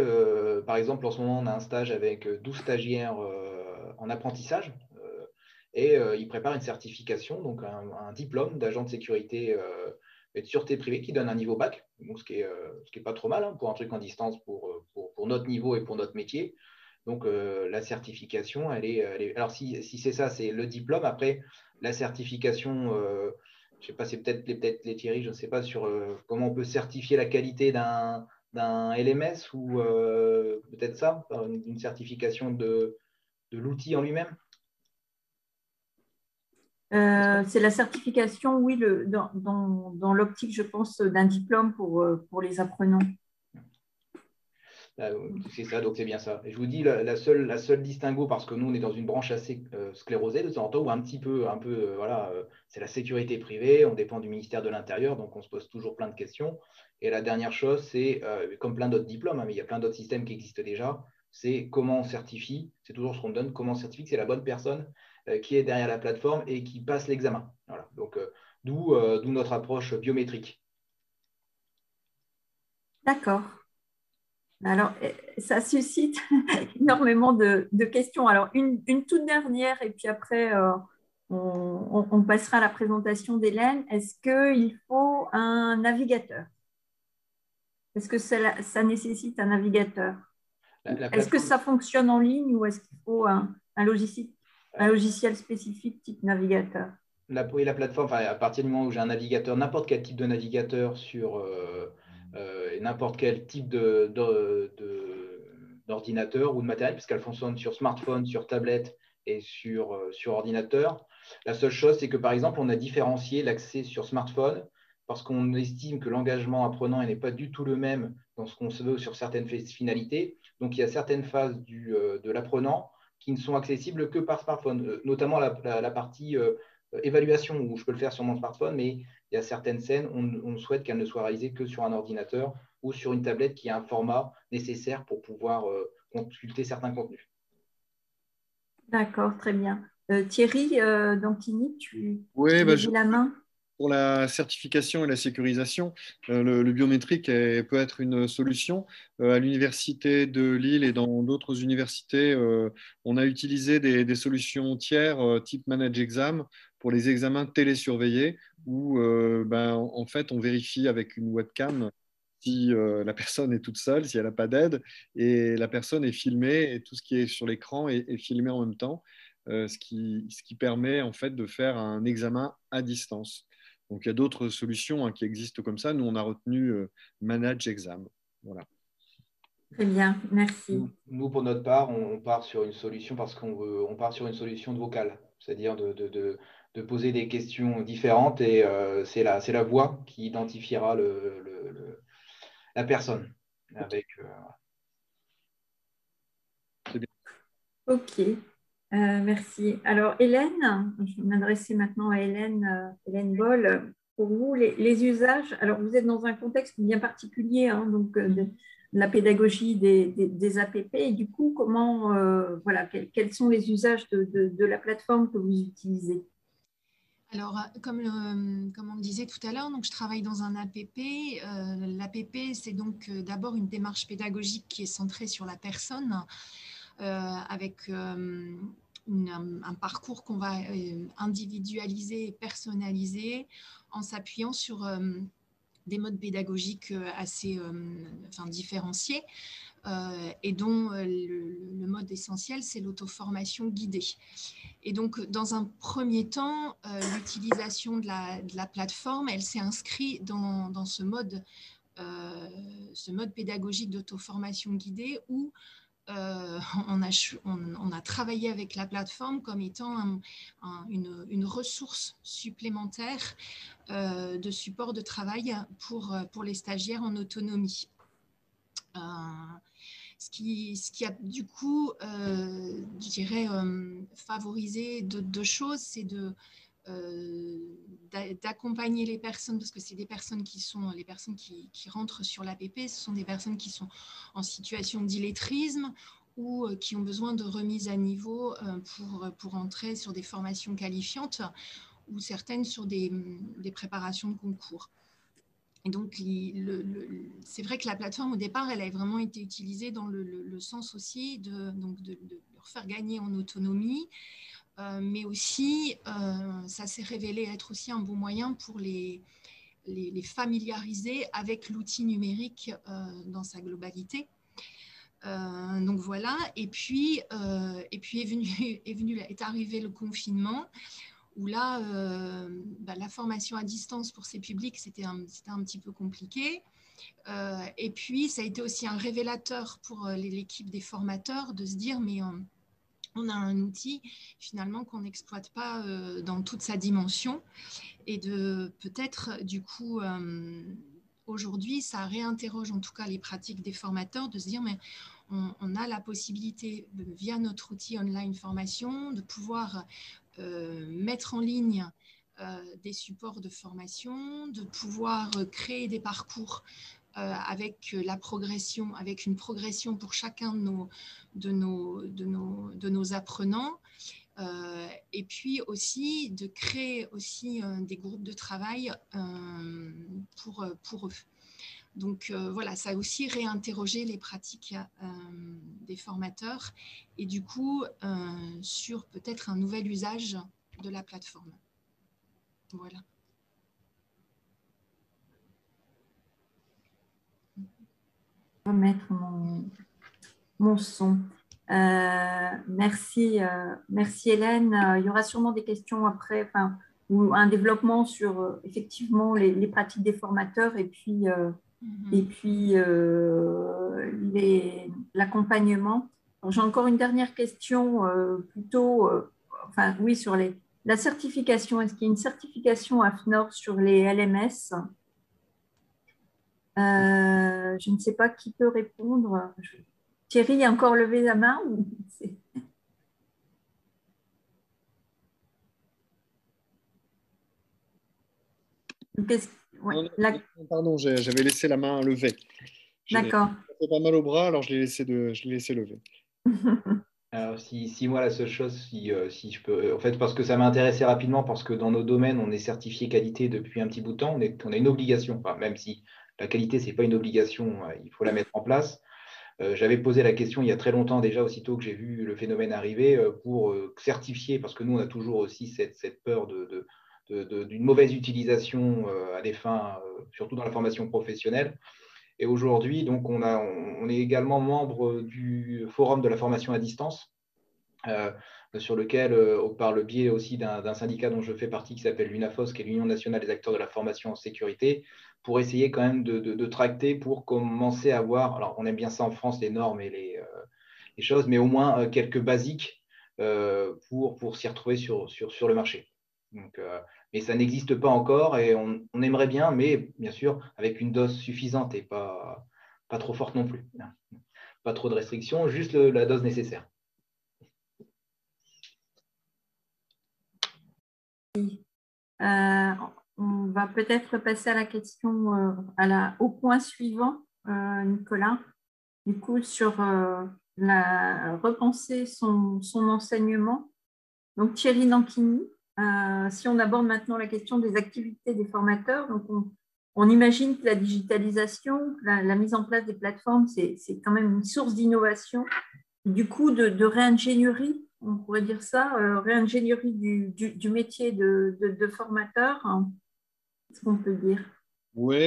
par exemple, en ce moment, on a un stage avec 12 stagiaires en apprentissage et ils préparent une certification, donc un diplôme d'agent de sécurité et de sûreté privée qui donne un niveau bac, donc ce qui est pas trop mal hein, pour un truc en distance pour notre niveau et pour notre métier. Donc, la certification, elle est… Alors, si c'est ça, c'est le diplôme. Après, la certification, je ne sais pas, c'est peut-être les Thierry, je ne sais pas, sur comment on peut certifier la qualité d'un LMS ou peut-être ça, une certification de l'outil en lui-même. C'est la certification, oui, dans l'optique, je pense, d'un diplôme pour les apprenants. C'est ça, donc c'est bien ça. Et je vous dis, la seule distinguo, parce que nous, on est dans une branche assez sclérosée de temps en temps, ou un peu, voilà, c'est la sécurité privée, on dépend du ministère de l'Intérieur, donc on se pose toujours plein de questions. Et la dernière chose, c'est, comme plein d'autres diplômes, hein, mais il y a plein d'autres systèmes qui existent déjà, c'est comment on certifie, c'est toujours ce qu'on donne, comment on certifie que c'est la bonne personne qui est derrière la plateforme et qui passe l'examen. Voilà. Donc, d'où notre approche biométrique. D'accord. Alors, ça suscite énormément de questions. Alors, une toute dernière, et puis après, on passera à la présentation d'Hélène. Est-ce qu'il faut un navigateur? Est-ce que ça nécessite un navigateur? Est-ce que ça fonctionne en ligne ou est-ce qu'il faut un logiciel spécifique type navigateur? Oui, la plateforme, à partir du moment où j'ai un navigateur, n'importe quel type de navigateur sur n'importe quel type d'ordinateur ou de matériel, puisqu'elle fonctionne sur smartphone, sur tablette et sur ordinateur. La seule chose, c'est que par exemple, on a différencié l'accès sur smartphone parce qu'on estime que l'engagement apprenant n'est pas du tout le même dans ce qu'on se veut sur certaines finalités. Donc, il y a certaines phases de l'apprenant qui ne sont accessibles que par smartphone, notamment la partie évaluation où je peux le faire sur mon smartphone, mais il y a certaines scènes, on souhaite qu'elles ne soient réalisées que sur un ordinateur ou sur une tablette qui a un format nécessaire pour pouvoir consulter certains contenus. D'accord, très bien. Thierry Dantini, tu lèves la main? Pour la certification et la sécurisation, le biométrique peut être une solution. À l'université de Lille et dans d'autres universités, on a utilisé des solutions tiers type Manage Exam pour les examens télésurveillés où en fait, on vérifie avec une webcam si la personne est toute seule, si elle n'a pas d'aide, et la personne est filmée et tout ce qui est sur l'écran est filmé en même temps, ce qui permet en fait de faire un examen à distance. Donc, il y a d'autres solutions qui existent comme ça. Nous, on a retenu Manage Exam. Voilà. Très bien, merci. Nous, pour notre part, on part sur une solution parce qu'on part sur une solution de vocale, c'est-à-dire de poser des questions différentes et c'est la voix qui identifiera la personne. C'est bien. Ok. Merci. Alors, Hélène, je vais m'adresser maintenant à Hélène Boll. Pour vous, les usages, alors vous êtes dans un contexte bien particulier, hein, donc de la pédagogie des APP, et du coup, quels sont les usages de la plateforme que vous utilisez? Alors, comme on le disait tout à l'heure, donc je travaille dans un APP. L'APP, c'est donc d'abord une démarche pédagogique qui est centrée sur la personne, avec un parcours qu'on va individualiser et personnaliser en s'appuyant sur des modes pédagogiques assez différenciés. Et dont le mode essentiel, c'est l'auto-formation guidée. Et donc, dans un premier temps, l'utilisation de la plateforme, elle s'est inscrite dans ce mode pédagogique d'auto-formation guidée où on a travaillé avec la plateforme comme étant une ressource supplémentaire de support de travail pour les stagiaires en autonomie. Ce qui a du coup, je dirais, favorisé deux choses, c'est d'accompagner les personnes, parce que c'est des personnes qui rentrent sur l'APP, ce sont des personnes qui sont en situation d'illettrisme ou qui ont besoin de remise à niveau pour entrer sur des formations qualifiantes ou certaines sur des préparations de concours. Et donc, c'est vrai que la plateforme, au départ, elle a vraiment été utilisée dans le sens aussi de leur faire gagner en autonomie, mais aussi, ça s'est révélé être aussi un bon moyen pour les familiariser avec l'outil numérique dans sa globalité. Donc voilà, et puis est arrivé le confinement, où là, la formation à distance pour ces publics, c'était un petit peu compliqué. Et puis, ça a été aussi un révélateur pour l'équipe des formateurs de se dire, mais on a un outil, finalement, qu'on n'exploite pas dans toute sa dimension. Et de peut-être, du coup, aujourd'hui, ça réinterroge en tout cas les pratiques des formateurs, de se dire, mais on a la possibilité, via notre outil online formation, de pouvoir mettre en ligne des supports de formation, de pouvoir créer des parcours avec une progression pour chacun de nos apprenants, et puis aussi de créer aussi des groupes de travail pour eux. Donc voilà, ça a aussi réinterrogé les pratiques des formateurs et du coup sur peut-être un nouvel usage de la plateforme. Voilà. Je vais mettre mon son. Merci Hélène. Il y aura sûrement des questions après, ou un développement sur effectivement les pratiques des formateurs et puis l'accompagnement. J'ai encore une dernière question plutôt, oui, sur la certification. Est-ce qu'il y a une certification AFNOR sur les LMS? Je ne sais pas qui peut répondre. Thierry a encore levé la main ou... Ouais, pardon, j'avais laissé la main levée. D'accord. Ça fait pas mal au bras, alors je l'ai laissé lever. Alors, si moi, la seule chose, si je peux, en fait, parce que ça m'a intéressé rapidement, parce que dans nos domaines, on est certifié qualité depuis un petit bout de temps, on a une obligation, enfin, même si la qualité, ce n'est pas une obligation, il faut la mettre en place. J'avais posé la question il y a très longtemps déjà, aussitôt que j'ai vu le phénomène arriver, pour certifier, parce que nous, on a toujours aussi cette peur d'une mauvaise utilisation à des fins, surtout dans la formation professionnelle. Et aujourd'hui, donc, on est également membre du forum de la formation à distance, sur lequel, par le biais aussi d'un syndicat dont je fais partie qui s'appelle l'UNAFOS, qui est l'Union nationale des acteurs de la formation en sécurité, pour essayer quand même de tracter pour commencer à voir, alors on aime bien ça en France, les normes et les choses, mais au moins quelques basiques pour s'y retrouver sur le marché. Donc, mais ça n'existe pas encore et on aimerait bien, mais bien sûr avec une dose suffisante et pas trop forte non plus. Pas trop de restrictions, juste la dose nécessaire. On va peut-être passer à la question, au point suivant, Nicolas. Du coup, sur repenser son enseignement. Donc, Thierry Nanchini, Si on aborde maintenant la question des activités des formateurs, donc on imagine que la digitalisation, la mise en place des plateformes, c'est quand même une source d'innovation, du coup de réingénierie, on pourrait dire ça, réingénierie du métier de formateur, hein, c'est ce qu'on peut dire. Oui,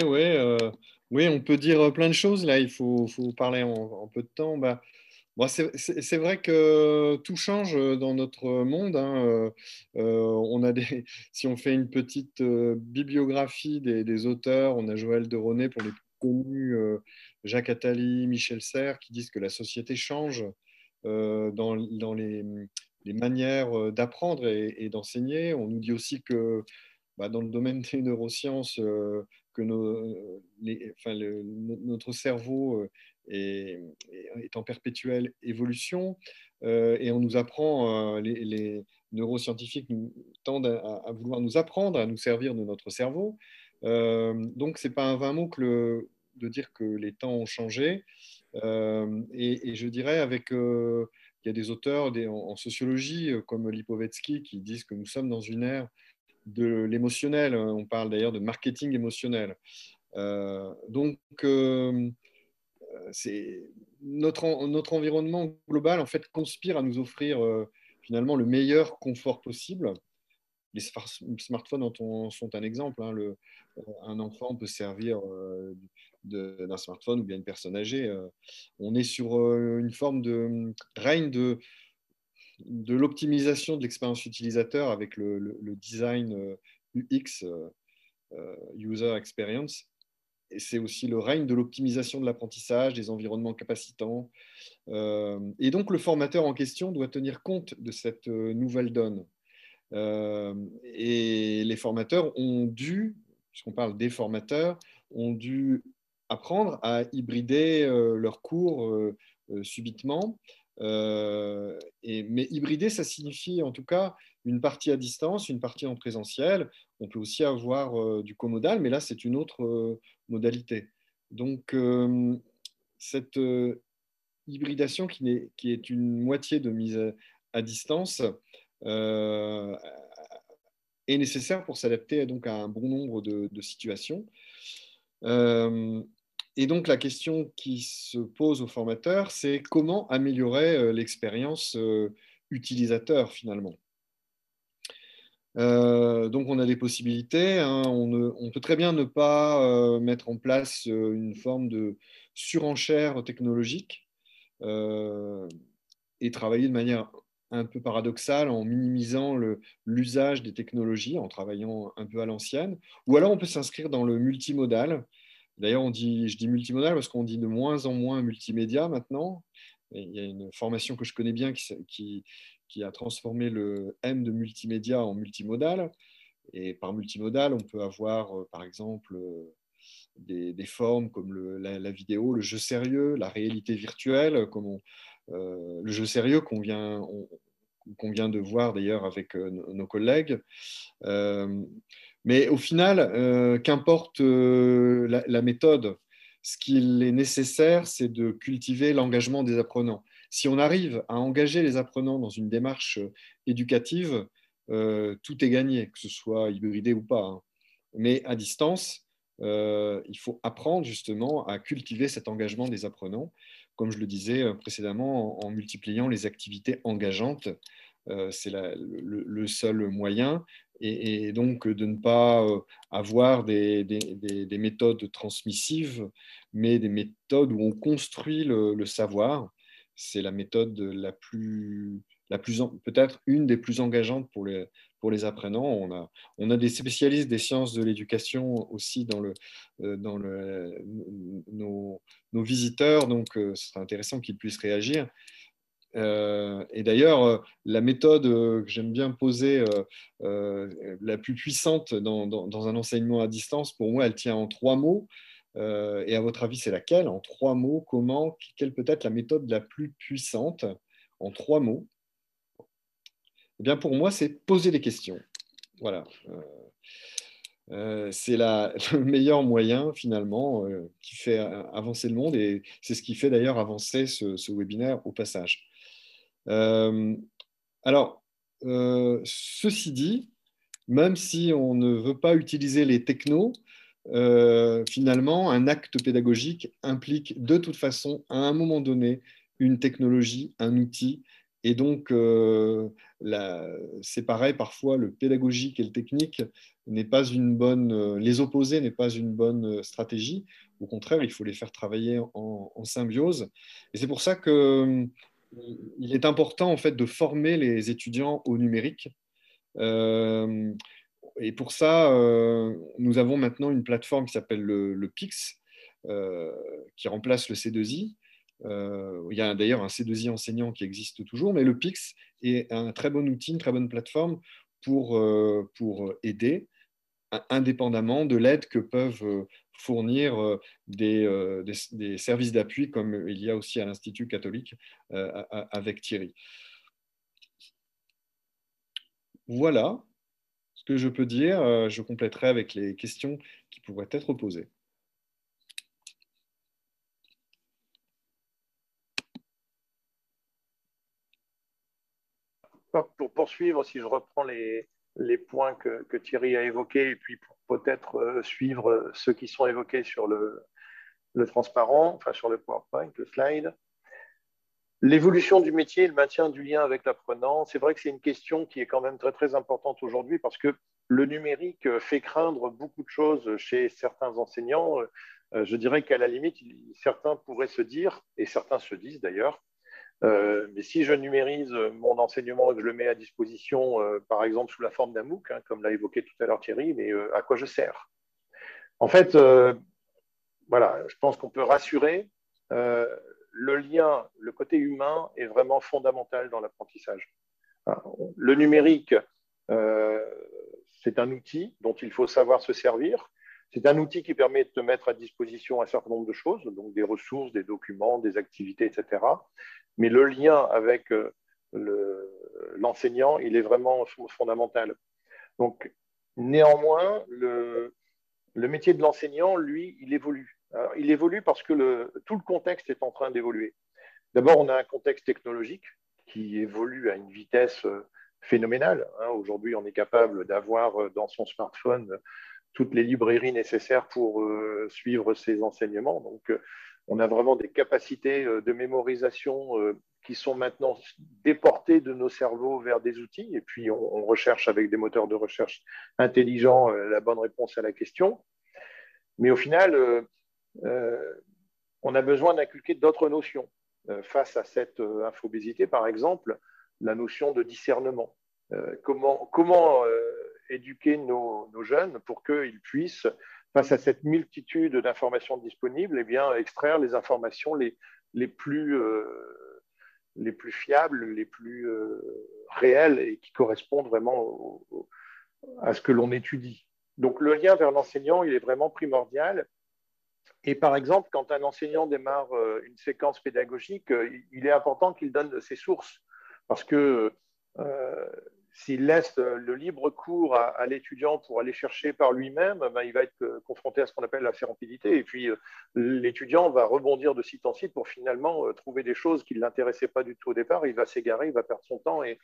oui, on peut dire plein de choses. Là, faut parler en peu de temps. Bah, bon, c'est vrai que tout change dans notre monde, hein. On a si on fait une petite bibliographie des auteurs, on a Joël de Ronet pour les plus connus, Jacques Attali, Michel Serres, qui disent que la société change dans les manières d'apprendre et d'enseigner. On nous dit aussi que dans le domaine des neurosciences, que notre cerveau est en perpétuelle évolution et on nous apprend, les neuroscientifiques tendent à vouloir nous apprendre, à nous servir de notre cerveau. Donc, ce n'est pas un vain mot de dire que les temps ont changé. Et je dirais il y a des auteurs en sociologie comme Lipovetsky qui disent que nous sommes dans une ère de l'émotionnel. On parle d'ailleurs de marketing émotionnel. Donc, notre environnement global en fait conspire à nous offrir finalement le meilleur confort possible. Les smartphones sont un exemple, hein. Un enfant peut servir d'un smartphone ou bien une personne âgée. On est sur une forme de règne de l'optimisation de l'expérience utilisateur avec le design UX, User Experience. Et c'est aussi le règne de l'optimisation de l'apprentissage, des environnements capacitants. Et donc, le formateur en question doit tenir compte de cette nouvelle donne. Et les formateurs ont dû, puisqu'on parle des formateurs, ont dû apprendre à hybrider leurs cours subitement. Mais hybrider, ça signifie en tout cas une partie à distance, une partie en présentiel. On peut aussi avoir du comodal, mais là, c'est une autre modalité. Donc, cette hybridation qui est une moitié de mise à distance euh, est nécessaire pour s'adapter donc à un bon nombre de situations. Et donc la question qui se pose aux formateurs, c'est comment améliorer l'expérience utilisateur finalement. Donc on a des possibilités, hein. On peut très bien ne pas mettre en place une forme de surenchère technologique et travailler de manière un peu paradoxale en minimisant l'usage des technologies, en travaillant un peu à l'ancienne. Ou alors on peut s'inscrire dans le multimodal. D'ailleurs, je dis multimodal parce qu'on dit de moins en moins multimédia maintenant. Et il y a une formation que je connais bien qui a transformé le M de multimédia en multimodal. Et par multimodal, on peut avoir, par exemple, des formes comme la vidéo, le jeu sérieux, la réalité virtuelle, le jeu sérieux qu'on vient de voir d'ailleurs avec nos collègues. Mais au final, qu'importe la méthode, ce qu'il est nécessaire, c'est de cultiver l'engagement des apprenants. Si on arrive à engager les apprenants dans une démarche éducative, tout est gagné, que ce soit hybridé ou pas, hein. Mais à distance, il faut apprendre justement à cultiver cet engagement des apprenants, comme je le disais précédemment, en multipliant les activités engageantes. C'est le seul moyen. Et donc de ne pas avoir des méthodes transmissives, mais des méthodes où on construit le savoir. C'est la méthode peut-être une des plus engageantes pour les apprenants. On a des spécialistes des sciences de l'éducation aussi dans nos visiteurs, donc ce serait intéressant qu'ils puissent réagir. Et d'ailleurs, la méthode que j'aime bien poser, la plus puissante dans un enseignement à distance, pour moi, elle tient en 3 mots. Et à votre avis, c'est laquelle? En 3 mots, quelle peut être la méthode la plus puissante en 3 mots? Eh bien, pour moi, c'est poser des questions. Voilà. C'est le meilleur moyen, finalement, qui fait avancer le monde. Et c'est ce qui fait d'ailleurs avancer ce webinaire au passage. Alors, ceci dit, même si on ne veut pas utiliser les technos, finalement, un acte pédagogique implique de toute façon, à un moment donné, une technologie, un outil. Et donc, c'est pareil, parfois, le pédagogique et le technique n'est pas une bonne, les opposer n'est pas une bonne stratégie. Au contraire, il faut les faire travailler en symbiose. Et c'est pour ça qu'il est important, en fait, de former les étudiants au numérique. Euh, et pour ça, nous avons maintenant une plateforme qui s'appelle le PIX, euh, qui remplace le C2I. Il y a d'ailleurs un C2I enseignant qui existe toujours, mais le PIX est un très bon outil, une très bonne plateforme pour aider, indépendamment de l'aide que peuvent fournir des services d'appui, comme il y a aussi à l'Institut catholique avec Thierry. Voilà ce que je peux dire. Je compléterai avec les questions qui pourraient être posées. Pour poursuivre, si je reprends les points que Thierry a évoqués, et puis pour peut-être suivre ceux qui sont évoqués sur le transparent, enfin sur le PowerPoint, le slide. L'évolution du métier, le maintien du lien avec l'apprenant, c'est vrai que c'est une question qui est quand même très, très importante aujourd'hui parce que le numérique fait craindre beaucoup de choses chez certains enseignants. Je dirais qu'à la limite, certains pourraient se dire, et certains se disent d'ailleurs, mais si je numérise mon enseignement et que je le mets à disposition, par exemple sous la forme d'un MOOC, hein, comme l'a évoqué tout à l'heure Thierry, mais à quoi je sers? En fait, voilà, je pense qu'on peut rassurer. Le lien, le côté humain est vraiment fondamental dans l'apprentissage. Le numérique, c'est un outil dont il faut savoir se servir. C'est un outil qui permet de te mettre à disposition un certain nombre de choses, donc des ressources, des documents, des activités, etc. Mais le lien avec l'enseignant, il est vraiment fondamental. Donc, néanmoins, le métier de l'enseignant, lui, il évolue. Alors, il évolue parce que tout le contexte est en train d'évoluer. D'abord, on a un contexte technologique qui évolue à une vitesse phénoménale. Aujourd'hui, on est capable d'avoir dans son smartphone toutes les librairies nécessaires pour suivre ses enseignements. Donc, on a vraiment des capacités de mémorisation qui sont maintenant déportées de nos cerveaux vers des outils. Et puis, on recherche avec des moteurs de recherche intelligents la bonne réponse à la question. Mais au final, on a besoin d'inculquer d'autres notions. Face à cette infobésité, par exemple, la notion de discernement. Comment éduquer nos jeunes pour qu'ils puissent, face à cette multitude d'informations disponibles, eh bien, extraire les informations les plus fiables, les plus réelles et qui correspondent vraiment à ce que l'on étudie. Donc le lien vers l'enseignant, il est vraiment primordial. Et par exemple, quand un enseignant démarre une séquence pédagogique, il est important qu'il donne ses sources. Parce que s'il laisse le libre cours à l'étudiant pour aller chercher par lui-même, ben, il va être confronté à ce qu'on appelle la sérendipité. Et puis, l'étudiant va rebondir de site en site pour finalement trouver des choses qui ne l'intéressaient pas du tout au départ. Il va s'égarer, il va perdre son temps et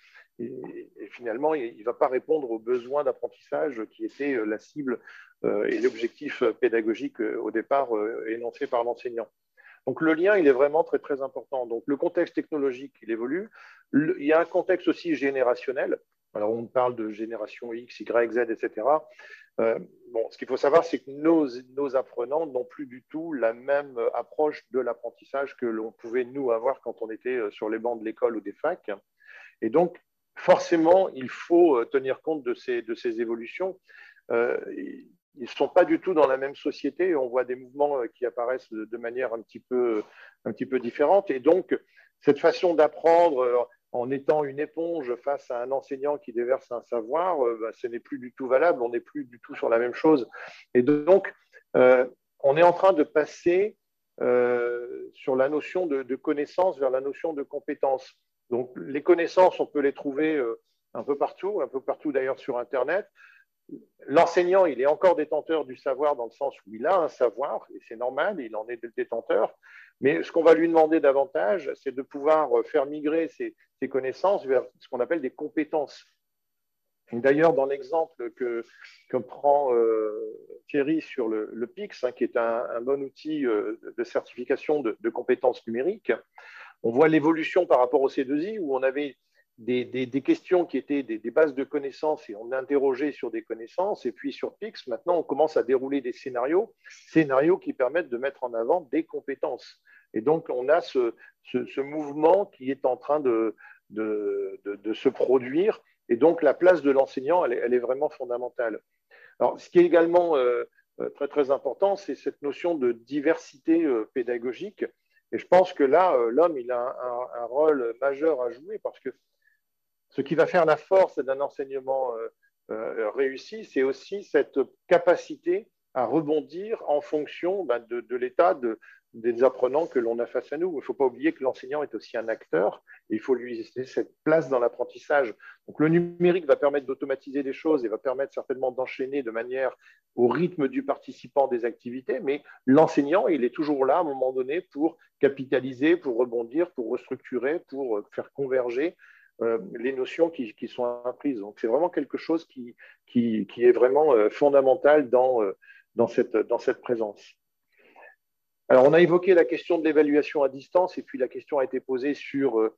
finalement, il ne va pas répondre aux besoins d'apprentissage qui étaient la cible et l'objectif pédagogique au départ énoncé par l'enseignant. Donc le lien, il est vraiment très, très important. Donc le contexte technologique, il évolue. Il y a un contexte aussi générationnel. Alors on parle de génération X, Y, Z, etc. Bon, ce qu'il faut savoir, c'est que nos apprenants n'ont plus du tout la même approche de l'apprentissage que l'on pouvait nous avoir quand on était sur les bancs de l'école ou des facs. Et donc, forcément, il faut tenir compte de ces évolutions. Ils ne sont pas du tout dans la même société. On voit des mouvements qui apparaissent de manière un petit peu différente. Et donc, cette façon d'apprendre en étant une éponge face à un enseignant qui déverse un savoir, ce n'est plus du tout valable. On n'est plus du tout sur la même chose. Et donc, on est en train de passer sur la notion de connaissance vers la notion de compétence. Donc, les connaissances, on peut les trouver un peu partout d'ailleurs sur Internet. L'enseignant, il est encore détenteur du savoir dans le sens où il a un savoir, et c'est normal, il en est détenteur, mais ce qu'on va lui demander davantage, c'est de pouvoir faire migrer ses connaissances vers ce qu'on appelle des compétences. D'ailleurs, dans l'exemple que prend Thierry sur le PIX, qui est un bon outil de certification de compétences numériques, on voit l'évolution par rapport au C2I où on avait des questions qui étaient des bases de connaissances et on interrogeait sur des connaissances. Et puis sur PIX, maintenant, on commence à dérouler des scénarios qui permettent de mettre en avant des compétences. Et donc, on a ce mouvement qui est en train de se produire. Et donc, la place de l'enseignant, elle est vraiment fondamentale. Alors, ce qui est également très, très important, c'est cette notion de diversité pédagogique. Et je pense que là, l'homme, il a un rôle majeur à jouer parce que ce qui va faire la force d'un enseignement réussi, c'est aussi cette capacité à rebondir en fonction de l'état des apprenants que l'on a face à nous. Il ne faut pas oublier que l'enseignant est aussi un acteur et il faut lui laisser cette place dans l'apprentissage. Donc le numérique va permettre d'automatiser des choses et va permettre certainement d'enchaîner de manière au rythme du participant des activités, mais l'enseignant, il est toujours là à un moment donné pour capitaliser, pour rebondir, pour restructurer, pour faire converger les notions qui sont apprises. Donc c'est vraiment quelque chose qui est vraiment fondamental dans cette présence. Alors, on a évoqué la question de l'évaluation à distance et puis la question a été posée sur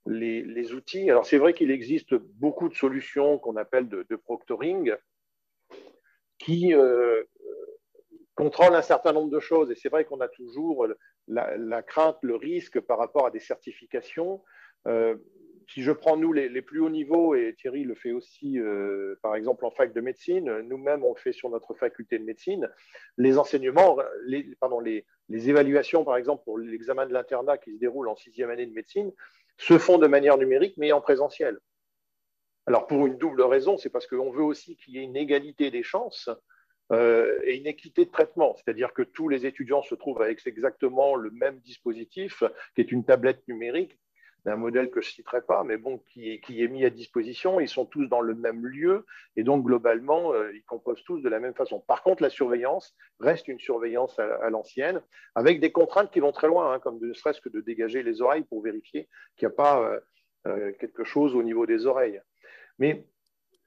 les outils. Alors, c'est vrai qu'il existe beaucoup de solutions qu'on appelle de proctoring qui contrôlent un certain nombre de choses. Et c'est vrai qu'on a toujours la crainte, le risque par rapport à des certifications. Si je prends, nous, les plus hauts niveaux, et Thierry le fait aussi, par exemple, en fac de médecine, nous-mêmes, on le fait sur notre faculté de médecine, les enseignements, les évaluations, par exemple, pour l'examen de l'internat qui se déroule en 6e année de médecine, se font de manière numérique, mais en présentiel. Alors, pour une double raison, c'est parce qu'on veut aussi qu'il y ait une égalité des chances et une équité de traitement, c'est-à-dire que tous les étudiants se trouvent avec exactement le même dispositif, qui est une tablette numérique, d'un modèle que je ne citerai pas, mais bon, qui est mis à disposition. Ils sont tous dans le même lieu et donc globalement, ils composent tous de la même façon. Par contre, la surveillance reste une surveillance à l'ancienne, avec des contraintes qui vont très loin, comme ne serait-ce que de dégager les oreilles pour vérifier qu'il n'y a pas quelque chose au niveau des oreilles. Mais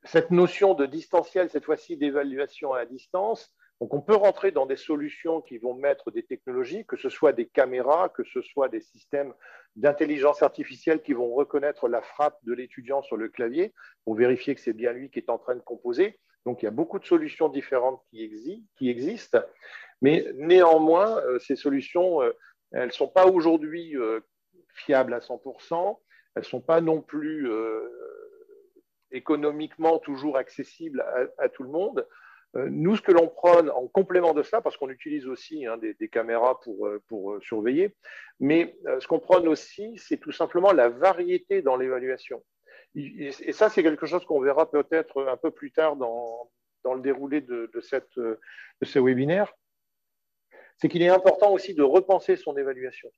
cette notion de distanciel, cette fois-ci d'évaluation à distance, donc on peut rentrer dans des solutions qui vont mettre des technologies, que ce soit des caméras, que ce soit des systèmes d'intelligence artificielle qui vont reconnaître la frappe de l'étudiant sur le clavier pour vérifier que c'est bien lui qui est en train de composer. Donc il y a beaucoup de solutions différentes qui existent, mais néanmoins, ces solutions, elles ne sont pas aujourd'hui fiables à 100%, elles ne sont pas non plus économiquement toujours accessibles à tout le monde. Nous, ce que l'on prône en complément de ça, parce qu'on utilise aussi des caméras pour surveiller, mais ce qu'on prône aussi, c'est tout simplement la variété dans l'évaluation. Et ça, c'est quelque chose qu'on verra peut-être un peu plus tard dans le déroulé de ce webinaire. C'est qu'il est important aussi de repenser son évaluation.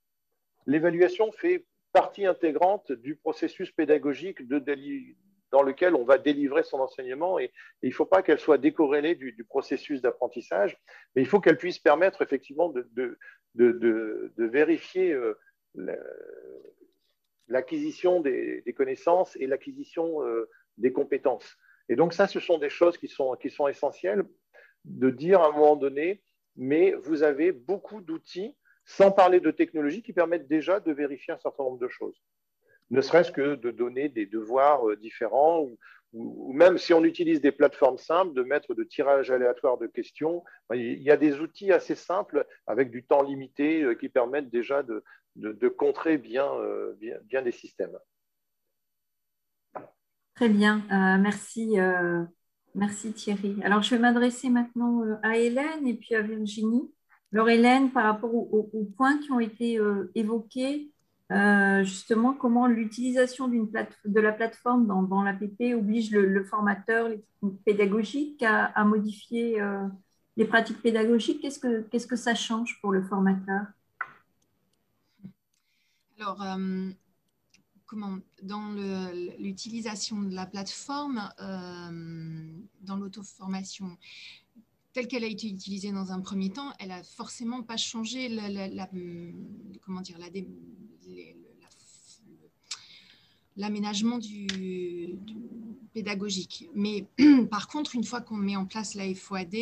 L'évaluation fait partie intégrante du processus pédagogique dans lequel on va délivrer son enseignement et il ne faut pas qu'elle soit décorrélée du processus d'apprentissage, mais il faut qu'elle puisse permettre effectivement de vérifier l'acquisition des connaissances et l'acquisition des compétences. Et donc ça, ce sont des choses qui sont essentielles de dire à un moment donné, mais vous avez beaucoup d'outils, sans parler de technologie, qui permettent déjà de vérifier un certain nombre de choses. Ne serait-ce que de donner des devoirs différents ou même si on utilise des plateformes simples, de mettre de tirage aléatoire de questions. Il y a des outils assez simples avec du temps limité qui permettent déjà de contrer bien des systèmes. Très bien, merci, merci Thierry. Alors, je vais m'adresser maintenant à Hélène et puis à Virginie. Alors, Hélène, par rapport aux points qui ont été évoqués, justement, comment l'utilisation de la plateforme dans l'APP oblige le formateur, l'équipe pédagogique à modifier les pratiques pédagogiques. Qu'est-ce que ça change pour le formateur? Alors, dans l'utilisation de la plateforme, dans l'auto-formation, telle qu'elle a été utilisée dans un premier temps, elle n'a forcément pas changé l'aménagement pédagogique. Mais par contre, une fois qu'on met en place la FOAD,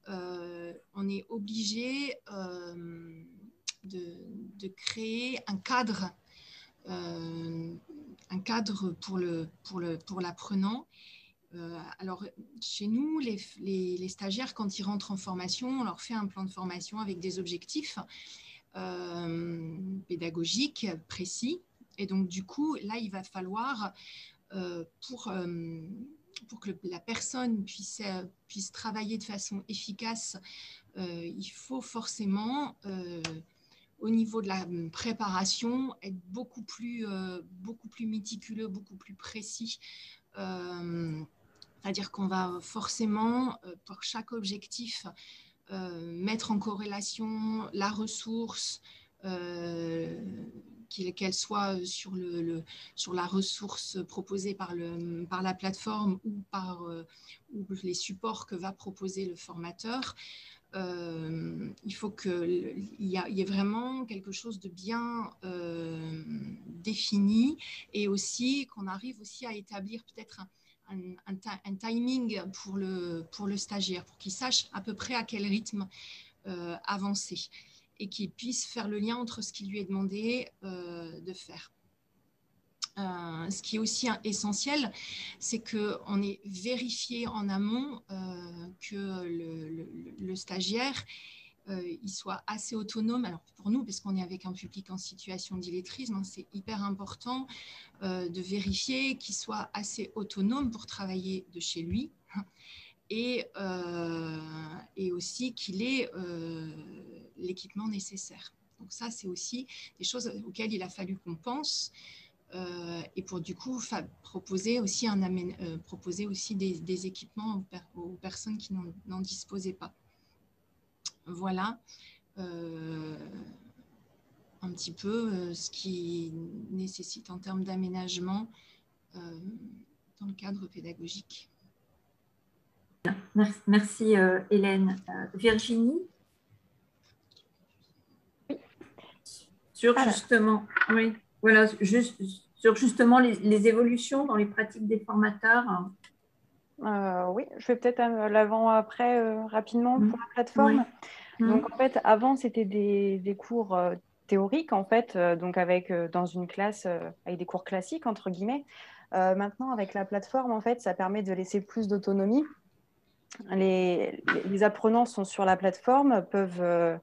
on est obligé de créer un cadre pour l'apprenant. Alors, chez nous, les stagiaires, quand ils rentrent en formation, on leur fait un plan de formation avec des objectifs pédagogiques précis. Et donc, du coup, là, il va falloir, pour que la personne puisse travailler de façon efficace, il faut forcément, au niveau de la préparation, être beaucoup plus méticuleux, beaucoup plus précis. C'est-à-dire qu'on va forcément, pour chaque objectif, mettre en corrélation la ressource, qu'elle soit sur la ressource proposée par la plateforme ou ou les supports que va proposer le formateur. Il faut qu'il y ait vraiment quelque chose de bien défini, et aussi qu'on arrive aussi à établir peut-être un timing pour le stagiaire, pour qu'il sache à peu près à quel rythme avancer, et qu'il puisse faire le lien entre ce qui lui est demandé de faire. Ce qui est aussi essentiel, c'est qu'on ait vérifié en amont que le stagiaire il soit assez autonome. Alors pour nous, parce qu'on est avec un public en situation d'illettrisme, hein, c'est hyper important de vérifier qu'il soit assez autonome pour travailler de chez lui, et aussi qu'il ait l'équipement nécessaire. Donc ça, c'est aussi des choses auxquelles il a fallu qu'on pense. Et pour du coup proposer aussi des équipements aux personnes qui n'en disposaient pas. Voilà un petit peu ce qui nécessite en termes d'aménagement dans le cadre pédagogique. Merci Hélène. Virginie, sur justement, oui. Voilà, sur justement les évolutions dans les pratiques des formateurs. Oui, je vais peut-être à l'avant-après rapidement pour la plateforme. Oui. Donc, en fait, avant, c'était des cours théoriques, en fait, donc dans une classe avec des cours classiques, entre guillemets. Maintenant, avec la plateforme, en fait, ça permet de laisser plus d'autonomie. Les apprenants sont sur la plateforme, peuvent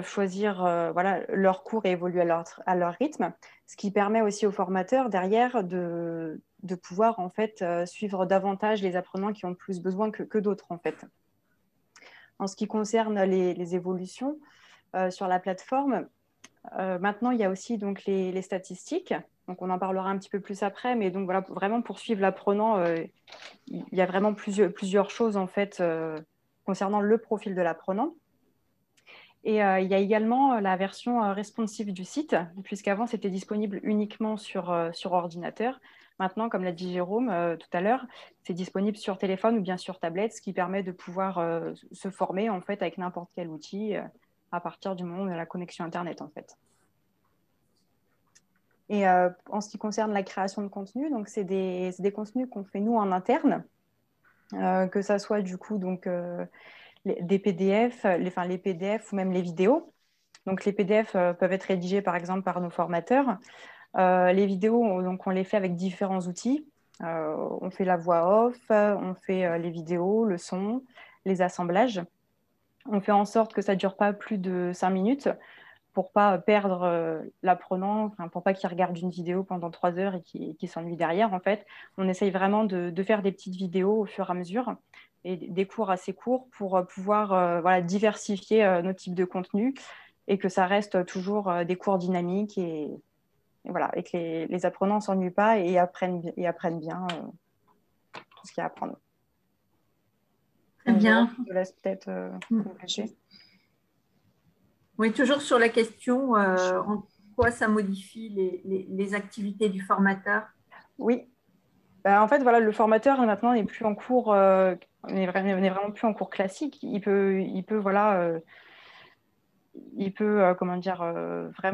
choisir leur cours et évoluer à leur rythme, ce qui permet aussi aux formateurs derrière de pouvoir en fait suivre davantage les apprenants qui ont plus besoin que d'autres en fait. En ce qui concerne les évolutions sur la plateforme, maintenant il y a aussi donc les statistiques, donc on en parlera un petit peu plus après, mais donc voilà, vraiment pour suivre l'apprenant, il y a vraiment plusieurs choses en fait concernant le profil de l'apprenant. Et il y a également la version responsive du site, puisqu'avant, c'était disponible uniquement sur ordinateur. Maintenant, comme l'a dit Jérôme tout à l'heure, c'est disponible sur téléphone ou bien sur tablette, ce qui permet de pouvoir se former en fait, avec n'importe quel outil à partir du moment de la connexion Internet. En fait. Et en ce qui concerne la création de contenu, c'est des contenus qu'on fait nous en interne, que ça soit du coup donc, des PDF, les PDF ou même les vidéos. Donc, les PDF peuvent être rédigés, par exemple, par nos formateurs. Les vidéos, donc, on les fait avec différents outils. On fait la voix off, on fait les vidéos, le son, les assemblages. On fait en sorte que ça ne dure pas plus de 5 minutes pour ne pas perdre l'apprenant, pour ne pas qu'il regarde une vidéo pendant 3 heures et qu'il s'ennuie derrière. En fait, on essaye vraiment de faire des petites vidéos au fur et à mesure et des cours assez courts pour pouvoir diversifier nos types de contenus et que ça reste toujours des cours dynamiques et voilà, et que les apprenants ne s'ennuient pas et apprennent bien tout ce qu'il y a à apprendre. Très bien. Je te laisse peut-être compléter. Oui, toujours sur la question en quoi ça modifie les activités du formateur. Oui. En fait, voilà, le formateur maintenant n'est plus en cours, n'est vraiment plus en cours classique. Il peut comment dire, vraiment